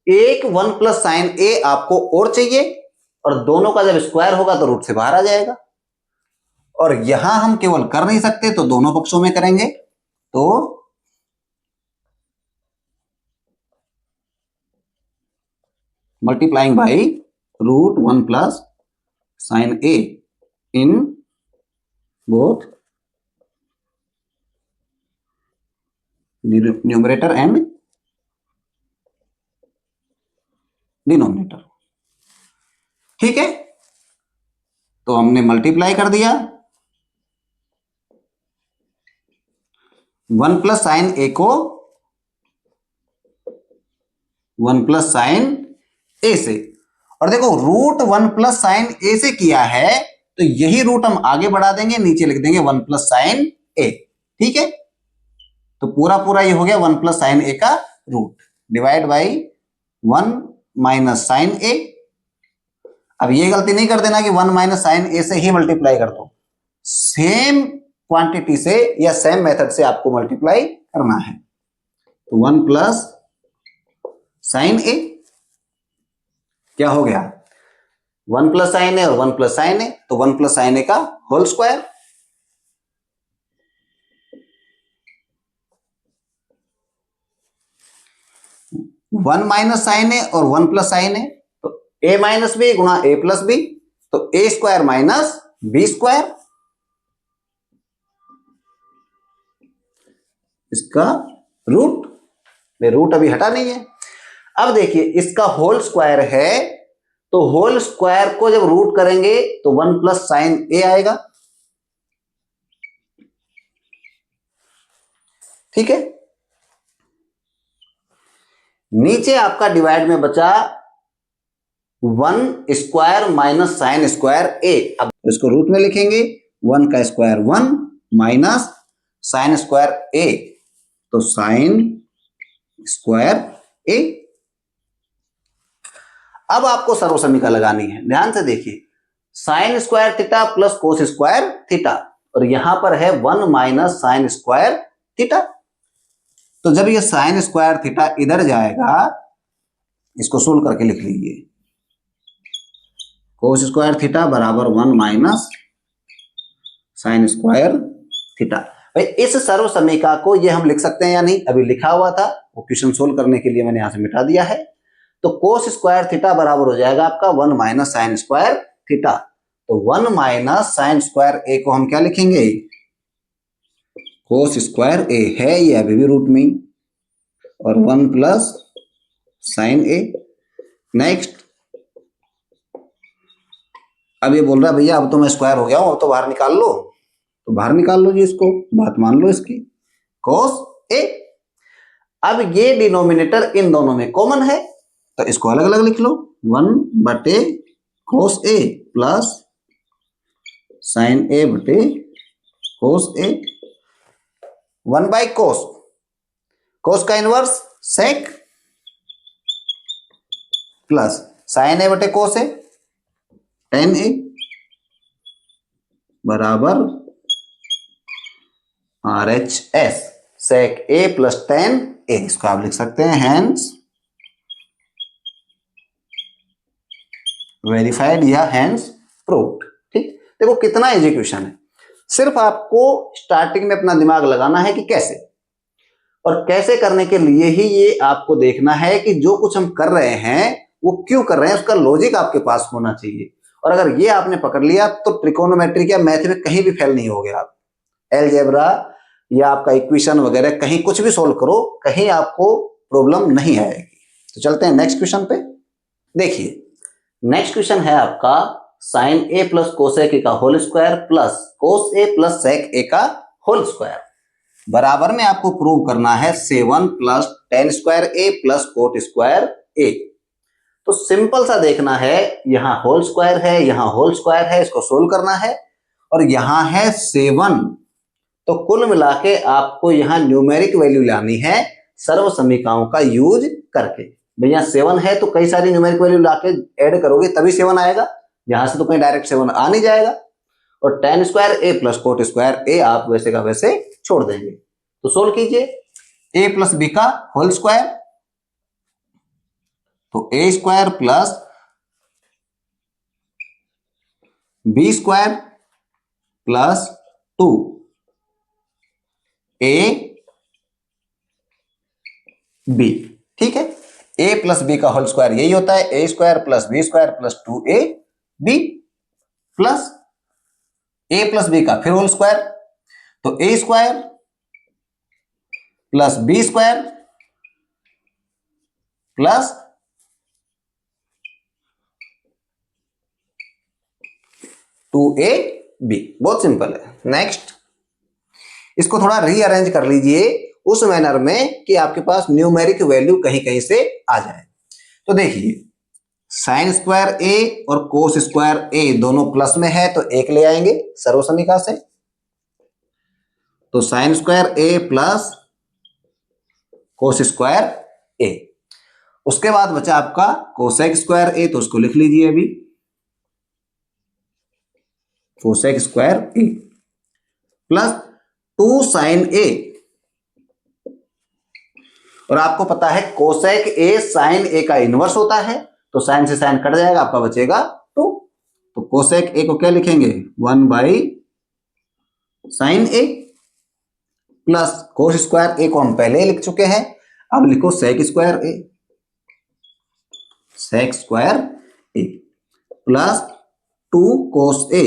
एक 1 प्लस साइन ए आपको और चाहिए, और दोनों का जब स्क्वायर होगा तो रूट से बाहर आ जाएगा। और यहां हम केवल कर नहीं सकते तो दोनों पक्षों में करेंगे, तो multiplying by root 1 plus sine A in both numerator and denominator. ठीक है, तो हमने मल्टीप्लाई कर दिया, 1 प्लस साइन ए को 1 प्लस साइन ए से, और देखो रूट 1 प्लस साइन ए से किया है तो यही रूट हम आगे बढ़ा देंगे, नीचे लिख देंगे 1 प्लस साइन ए। ठीक है, तो पूरा पूरा ये हो गया 1 प्लस साइन ए का root divide by 1 minus sine A. अब ये गलती नहीं कर देना कि 1 माइनस साइन ए से ही मल्टीप्लाई कर दो, सेम क्वांटिटी से या सेम मेथड से आपको मल्टीप्लाई करना है। तो 1 प्लस साइन ए क्या हो गया, 1 प्लस साइन ए और 1 प्लस साइन ए, तो 1 प्लस साइन ए का whole square. One minus sine A और 1 प्लस साइन ए, तो ए माइनस बी गुणा ए प्लस बी, तो ए स्क्वायर माइनस बी स्क्वायर, इसका रूट, रूट अभी हटा नहीं है। अब देखिए इसका होल स्क्वायर है, तो होल स्क्वायर को जब रूट करेंगे तो 1 प्लस साइन ए आएगा। ठीक है, नीचे आपका डिवाइड में बचा 1 स्क्वायर माइनस साइन स्क्वायर ए। अब इसको रूट में लिखेंगे, 1 का स्क्वायर 1 माइनस साइन स्क्वायर ए, तो साइन स्क्वायर ए। अब आपको सर्वसमीका लगानी है, ध्यान से देखिए, sign square theta plus cos square theta, और यहां पर है 1 माइनस साइन स्क्वायर थीटा। तो जब ये साइन स्क्वायर थीटा इधर जाएगा, इसको सोल्व करके लिख लीजिए, कोस स्क्वायर थीटा बराबर 1 माइनस साइन स्क्वायर थीटा। भाई इस सर्वसमीका को ये हम लिख सकते हैं या नहीं, अभी लिखा हुआ था, वो क्वेश्चन सोल्व करने के लिए मैंने यहां से मिटा दिया है। तो कोस स्क्वायर थीटा बराबर हो जाएगा आपका 1 माइनस साइन स्क्वायर थीटा। तो 1 माइनस साइन स्क्वायर ए को हम क्या लिखेंगे, कोस स्क्वायर ए है ये अभी भी रूट में, और 1 प्लस साइन ए। नेक्स्ट, अब ये बोल रहा है भैया अब तो मैं स्क्वायर हो गया हूं, अब तो बाहर निकाल लो, तो बाहर निकाल लो जी, इसको बात मान लो इसकी, कोस ए। अब ये डिनोमिनेटर इन दोनों में कॉमन है, तो इसको अलग अलग लिख लो, 1 बटे cos A plus sine A बटे कोस ए, 1 बाई कोस, कोस का inverse sec, plus sine A बटे कोस ए टेन ए, बराबर R H S, sec A plus ten ए। इसको आप लिख सकते हैं हैंस वेरीफाइड या हैंस प्रूव्ड। ठीक, देखो कितना इजी क्वेश्चन है, सिर्फ आपको स्टार्टिंग में अपना दिमाग लगाना है कि कैसे, और कैसे करने के लिए ही ये आपको देखना है कि जो कुछ हम कर रहे हैं वो क्यों कर रहे हैं, उसका लॉजिक आपके पास होना चाहिए। और अगर ये आपने पकड़ लिया तो ट्रिकोनोमेट्री या मैथ में कहीं भी फेल नहीं होगे आप, अलजेब्रा या आपका इक्वेशन वगैरह कहीं कुछ भी सोल्व करो, कहीं आपको प्रॉब्लम नहीं आएगी। तो चलते हैं नेक्स्ट क्वेश्चन पे। देखिए नेक्स्ट क्वेश्चन है आपका साइन ए प्लस कोस ए का whole square plus cos A plus sec ए का होल स्क्वायर, बराबर में आपको प्रूव करना है 7 plus tan square A plus cot square ए। तो सिंपल सा देखना है, यहां होल स्क्वायर है, यहां होल स्क्वायर है, इसको सोल्व करना है, और यहां है 7। तो कुल मिला के आपको यहां न्यूमेरिक वैल्यू लानी है सर्व समीकरणों का यूज करके। भैया 7 है तो कई सारी न्यूमेरिक वैल्यू लाके ऐड करोगे तभी 7 आएगा, यहां से तो कहीं डायरेक्ट 7 आ नहीं जाएगा। और tan square A plus cot square ए आप वैसे का वैसे छोड़ देंगे। तो सोल्व कीजिए a प्लस बी का होल स्क्वायर, तो a square plus B square plus 2 a B. ठीक है, a प्लस बी का होल स्क्वायर यही होता है a square plus B square plus 2a B, plus a plus B का फिर होल स्क्वायर, तो a square plus B square plus 2ab। बहुत सिंपल है। नेक्स्ट, इसको थोड़ा रीअरेंज कर लीजिए उस मैनर में कि आपके पास न्यूमेरिक वैल्यू कहीं कहीं से आ जाए। तो देखिए साइन स्क्वायर ए और कोस स्क्वायर ए दोनों प्लस में है तो एक ले आएंगे सर्व समीकरण से, तो sine square A plus cos square ए। उसके बाद बचा आपका कोसेक स्क्वायर ए, तो उसको लिख लीजिए अभी cosec square A plus 2 sign A, और आपको पता है कोसेक ए साइन ए का इनवर्स होता है, तो साइन से साइन कट जाएगा, आपका बचेगा 2। तो कोसेक ए को क्या लिखेंगे 1 by sine A, plus cos square A को हम पहले ही लिख चुके हैं, अब लिखो sec square A, sec square A plus 2 cos A,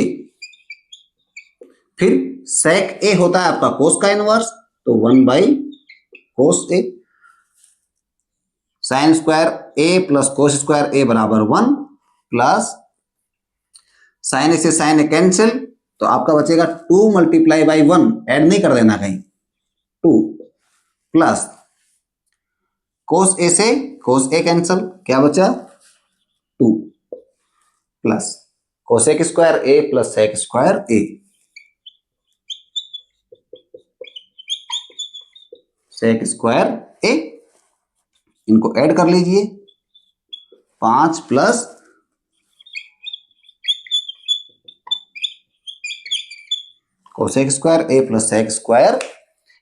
फिर सेक ए होता है आपका कोस का इनवर्स, तो 1 by cos A, sine square A plus cos square A बराबर 1, प्लस साइन ए से साइन ए कैंसिल, तो आपका बचेगा 2 मल्टीप्लाई बाई 1, ऐड नहीं कर देना कहीं, 2 प्लस कोस ए से कोस ए कैंसिल, क्या बचा 2 plus cosec square A plus sec square A, sec square ए, इनको ऐड कर लीजिए 5 plus cosec square A plus sec square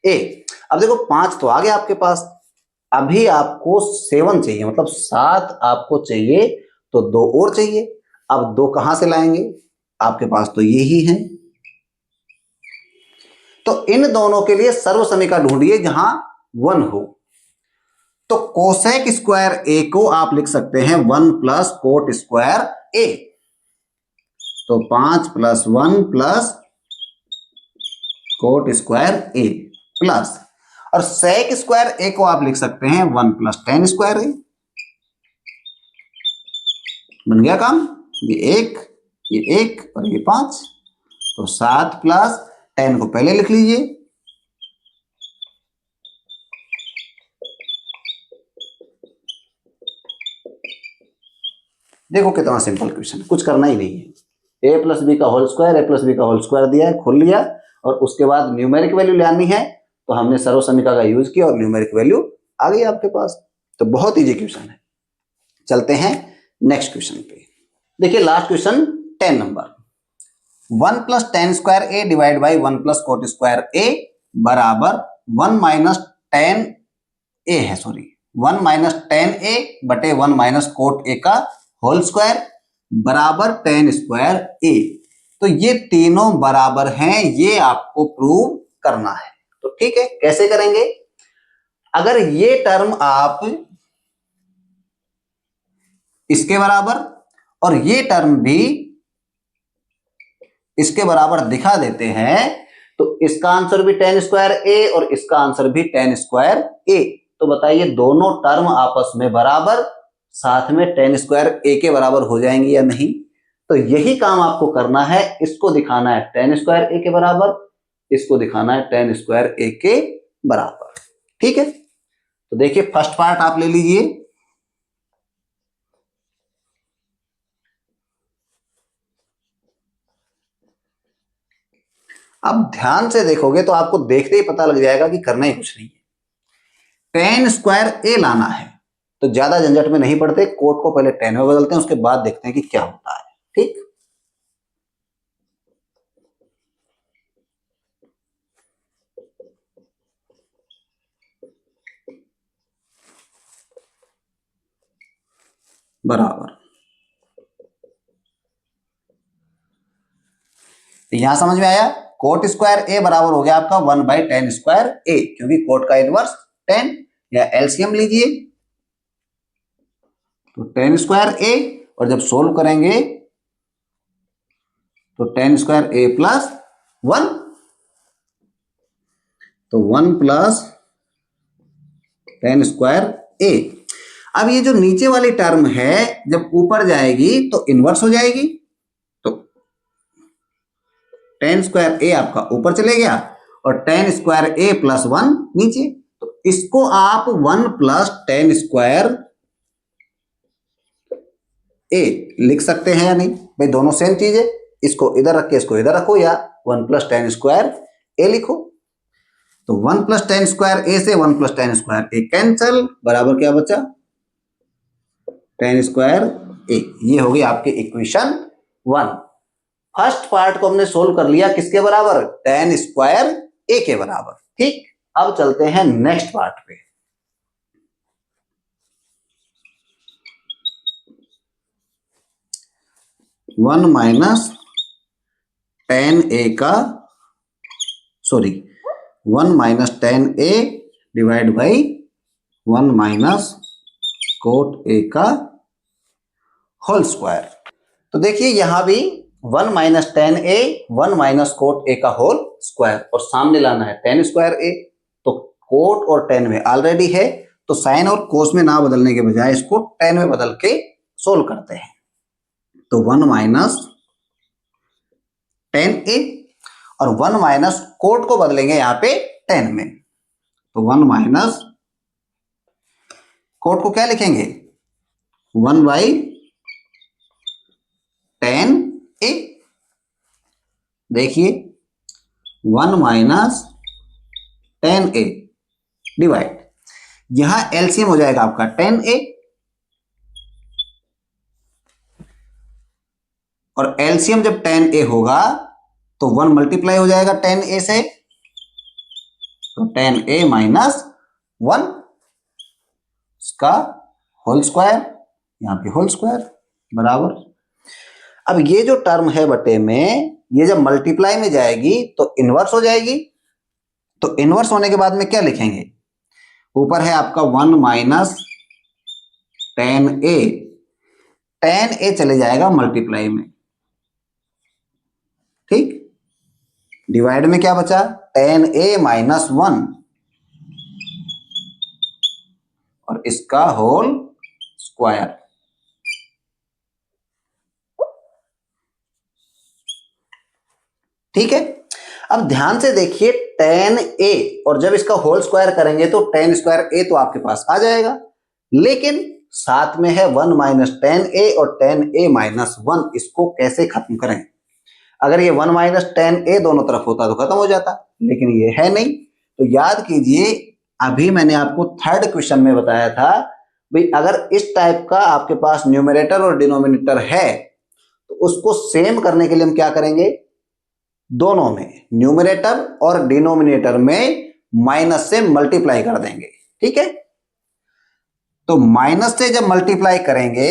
ए। अब देखो 5 तो आ गया आपके पास, अभी आपको 7 चाहिए, मतलब 7 आपको चाहिए, तो 2 और चाहिए। अब 2 कहां से लाएंगे, आपके पास तो ये ही है, तो इन दोनों के लिए सर्व समीकरण ढूंढिए जहां 1 हो। तो कोसेक स्क्वायर ए को आप लिख सकते हैं 1 प्लस कोट स्क्वायर ए, तो 5 plus 1 plus cot square A, plus और सेक स्क्वायर ए को आप लिख सकते हैं 1 प्लस टेन स्क्वायर ए। बन गया काम, ये 1 और ये 5, तो 7 प्लस 10 को पहले लिख लीजिए, देखो कितना सिंपल क्वेश्चन, कुछ करना ही नहीं है। ए प्लस बी का whole square, A plus B का होल स्क्वायर दिया है, खोल लिया, और उसके बाद न्यूमेरिक वैल्यू लानी है, तो हमने सर्व समीकरण का यूज किया और न्यूमेरिक वैल्यू आ गई आपके पास। तो बहुत इजी क्वेश्चन है। चलते हैं नेक्स्ट क्वेश्चन पे। देखिए last question 10 number, 1 plus tan square A divide by 1 plus cot square A बराबर 1 माइनस टेन ए है, सॉरी 1 माइनस टेन ए बटे 1 माइनस कोट ए का होल स्क्वायर बराबर टेन स्क्वायर ए। तो ये तीनों बराबर हैं, ये आपको प्रूव करना है। तो ठीक है, कैसे करेंगे, अगर ये टर्म आप इसके बराबर और ये टर्म भी इसके बराबर दिखा देते हैं, तो इसका आंसर भी टेन स्क्वायर ए और इसका आंसर भी टेन स्क्वायर ए। तो बताइए दोनों टर्म आपस में बराबर, साथ में टेन स्क्वायर ए के बराबर हो जाएंगे या नहीं। तो यही काम आपको करना है, इसको दिखाना है टेन स्क्वायर ए के बराबर, इसको दिखाना है टेन स्क्वायर ए के बराबर। ठीक है, तो देखिए फर्स्ट पार्ट आप ले लीजिए, अब ध्यान से देखोगे तो आपको देखते ही पता लग जाएगा कि करना ही कुछ नहीं है। टेन स्क्वायर ए लाना है तो ज्यादा झंझट में नहीं पड़ते, कोट को पहले टेन में बदलते हैं, उसके बाद देखते हैं कि क्या होता है। ठीक, बराबर। तो यहां समझ में आया, कोट स्क्वायर ए बराबर हो गया आपका 1/10 स्क्वायर ए, क्योंकि कोट का इनवर्स 10, या एलसीएम लीजिए तो 10 स्क्वायर ए, और जब सोल्व करेंगे तो 10 स्क्वायर ए प्लस 1, तो 1 प्लस 10 स्क्वायर ए। अब ये जो नीचे वाली टर्म है जब ऊपर जाएगी तो इनवर्स हो जाएगी, तो 10 स्क्वायर ए आपका ऊपर चले गया और 10 स्क्वायर ए प्लस 1 नीचे, तो इसको आप 1 प्लस 10 स्क्वायर ए लिख सकते हैं या नहीं भाई, दोनों सेम चीज है, इसको इधर रख के इसको इधर रखो, या 1 प्लस 10 स्क्वायर ए लिखो। तो 1 प्लस 10 स्क्वायर ए से 1 प्लस 10 स्क्वायर ए कैंसल, बराबर क्या बचा 10 स्क्वायर ए। ये हो गई आपकी इक्वेशन 1। फर्स्ट पार्ट को हमने सोल्व कर लिया किसके बराबर, 10 स्क्वायर ए के बराबर। ठीक, अब चलते हैं नेक्स्ट पार्ट पे। One minus 10 A divide by 1 minus cot ए का होल स्क्वायर। तो देखिए यहां भी 1 माइनस 10 ए 1 माइनस कोट ए का होल स्क्वायर, और सामने लाना है 10 स्क्वायर ए, तो कोट और 10 में ऑलरेडी है, तो साइन और कोस में ना बदलने के बजाय इसको 10 में बदल के सोल्व करते हैं। तो 1 माइनस 10 ए, और 1 माइनस कोट को बदलेंगे यहाँ पे 10 में, तो 1 माइनस कोट को क्या लिखेंगे 1 बाई 10 ए। देखिए 1 माइनस 10 ए डिवाइड, यहां एलसीएम हो जाएगा आपका 10 ए, और एलसीएम जब 10 ए होगा तो 1 मल्टीप्लाई हो जाएगा 10 ए से, तो 10 ए माइनस 1 इसका होल स्क्वायर, यहां पे होल स्क्वायर बराबर। अब ये जो टर्म है बटे में, ये जब मल्टीप्लाई में जाएगी तो इनवर्स हो जाएगी, तो इनवर्स होने के बाद में क्या लिखेंगे, ऊपर है आपका 1 माइनस 10 ए, 10 ए चले जाएगा मल्टीप्लाई में। ठीक, डिवाइड में क्या बचा 10 ए माइनस 1, और इसका होल स्क्वायर। ठीक है, अब ध्यान से देखिए 10 ए, और जब इसका होल स्क्वायर करेंगे तो 10 स्क्वायर ए तो आपके पास आ जाएगा, लेकिन साथ में है 1 माइनस 10 ए और 10 ए माइनस 1, इसको कैसे खत्म करें। अगर ये 1 माइनस 10 ए दोनों तरफ होता तो खत्म हो जाता, लेकिन ये है नहीं, तो याद कीजिए अभी मैंने आपको थर्ड क्वेश्चन में बताया था भाई, अगर इस टाइप का आपके पास न्यूमरेटर और डिनोमिनेटर है तो उसको सेम करने के लिए हम क्या करेंगे, दोनों में न्यूमरेटर और डिनोमिनेटर में माइनस से मल्टीप्लाई कर देंगे। ठीक है, तो माइनस से जब मल्टीप्लाई करेंगे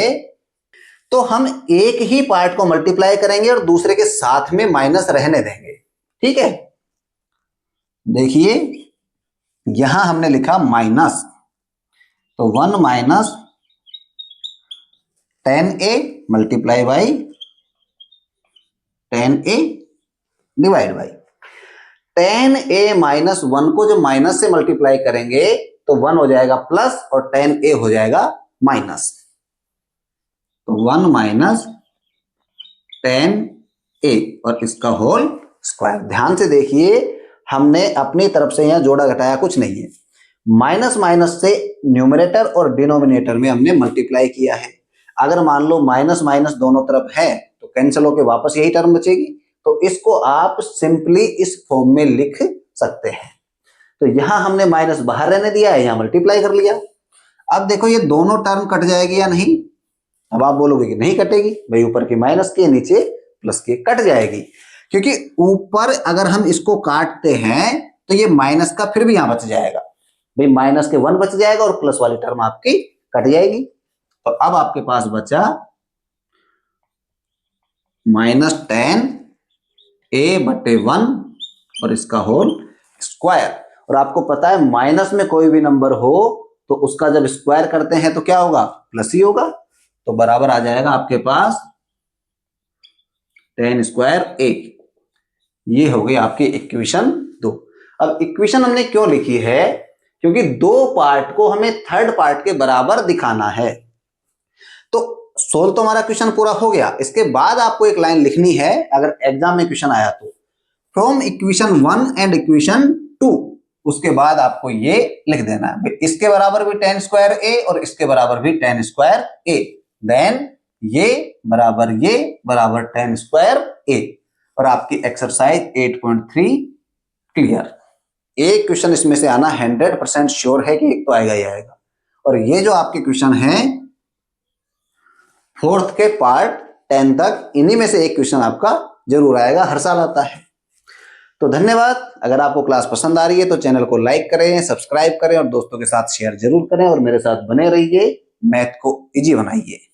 तो हम एक ही पार्ट को मल्टीप्लाई करेंगे और दूसरे के साथ में माइनस रहने देंगे। ठीक है, देखिए यहां हमने लिखा माइनस, तो 1 minus 10 A multiply by 10 A divide by 10 A minus 1 को जब माइनस से मल्टीप्लाई करेंगे तो 1 हो जाएगा प्लस और 10 ए हो जाएगा माइनस, तो 1 माइनस 10 ए और इसका होल स्क्वायर। ध्यान से देखिए हमने अपनी तरफ से यहां जोड़ा घटाया कुछ नहीं है, माइनस माइनस से न्यूमरेटर और डिनोमिनेटर में हमने मल्टीप्लाई किया है। अगर मान लो माइनस माइनस दोनों तरफ है तो कैंसिल होकर वापस यही टर्म बचेगी, तो इसको आप सिंपली इस फॉर्म में लिख सकते हैं। तो यहां हमने माइनस बाहर रहने दिया है, यहां मल्टीप्लाई कर लिया। अब देखो ये दोनों टर्म कट जाएगी या नहीं। अब आप बोलोगे कि नहीं कटेगी, भाई ऊपर की माइनस की नीचे प्लस की कट जाएगी, क्योंकि ऊपर अगर हम इसको काटते हैं तो ये माइनस का फिर भी यहां बच जाएगा, भाई माइनस के 1 बच जाएगा और प्लस वाली टर्म आपकी कट जाएगी। तो अब आपके पास बचा -10a/1 और इसका होल स्क्वायर। और आपको पता है माइनस में कोई भी नंबर हो तो उसका जब स्क्वायर करते हैं तो क्या होगा, प्लस ही होगा। तो बराबर आ जाएगा आपके पास 10²a। ये हो गई आपकी इक्वेशन 2। अब इक्वेशन हमने क्यों लिखी है, क्योंकि दो पार्ट को हमें थर्ड पार्ट के बराबर दिखाना है। तो सोल्व तो हमारा क्वेश्चन पूरा हो गया। इसके बाद आपको एक लाइन लिखनी है, अगर एग्जाम में क्वेश्चन आया तो, फ्रॉम इक्वेशन 1 एंड इक्वेशन 2। उसके बाद आपको ये लिख देना है, इसके बराबर भी 10²a और इसके बराबर भी 10²a, देन ये बराबर 10²a। और आपकी एक्सरसाइज 8.3 क्लियर। एक क्वेश्चन इसमें से आना 100% श्योर है कि एक तो आएगा ही आएगा। और ये जो आपके क्वेश्चन है 4th के पार्ट 10 तक, इन्हीं में से एक क्वेश्चन आपका जरूर आएगा, हर साल आता है। तो धन्यवाद। अगर आपको क्लास पसंद आ रही है तो चैनल को लाइक करें, सब्सक्राइब करें और दोस्तों के साथ शेयर जरूर करें, और मेरे साथ बने रहिए, मैथ को इजी बनाइए।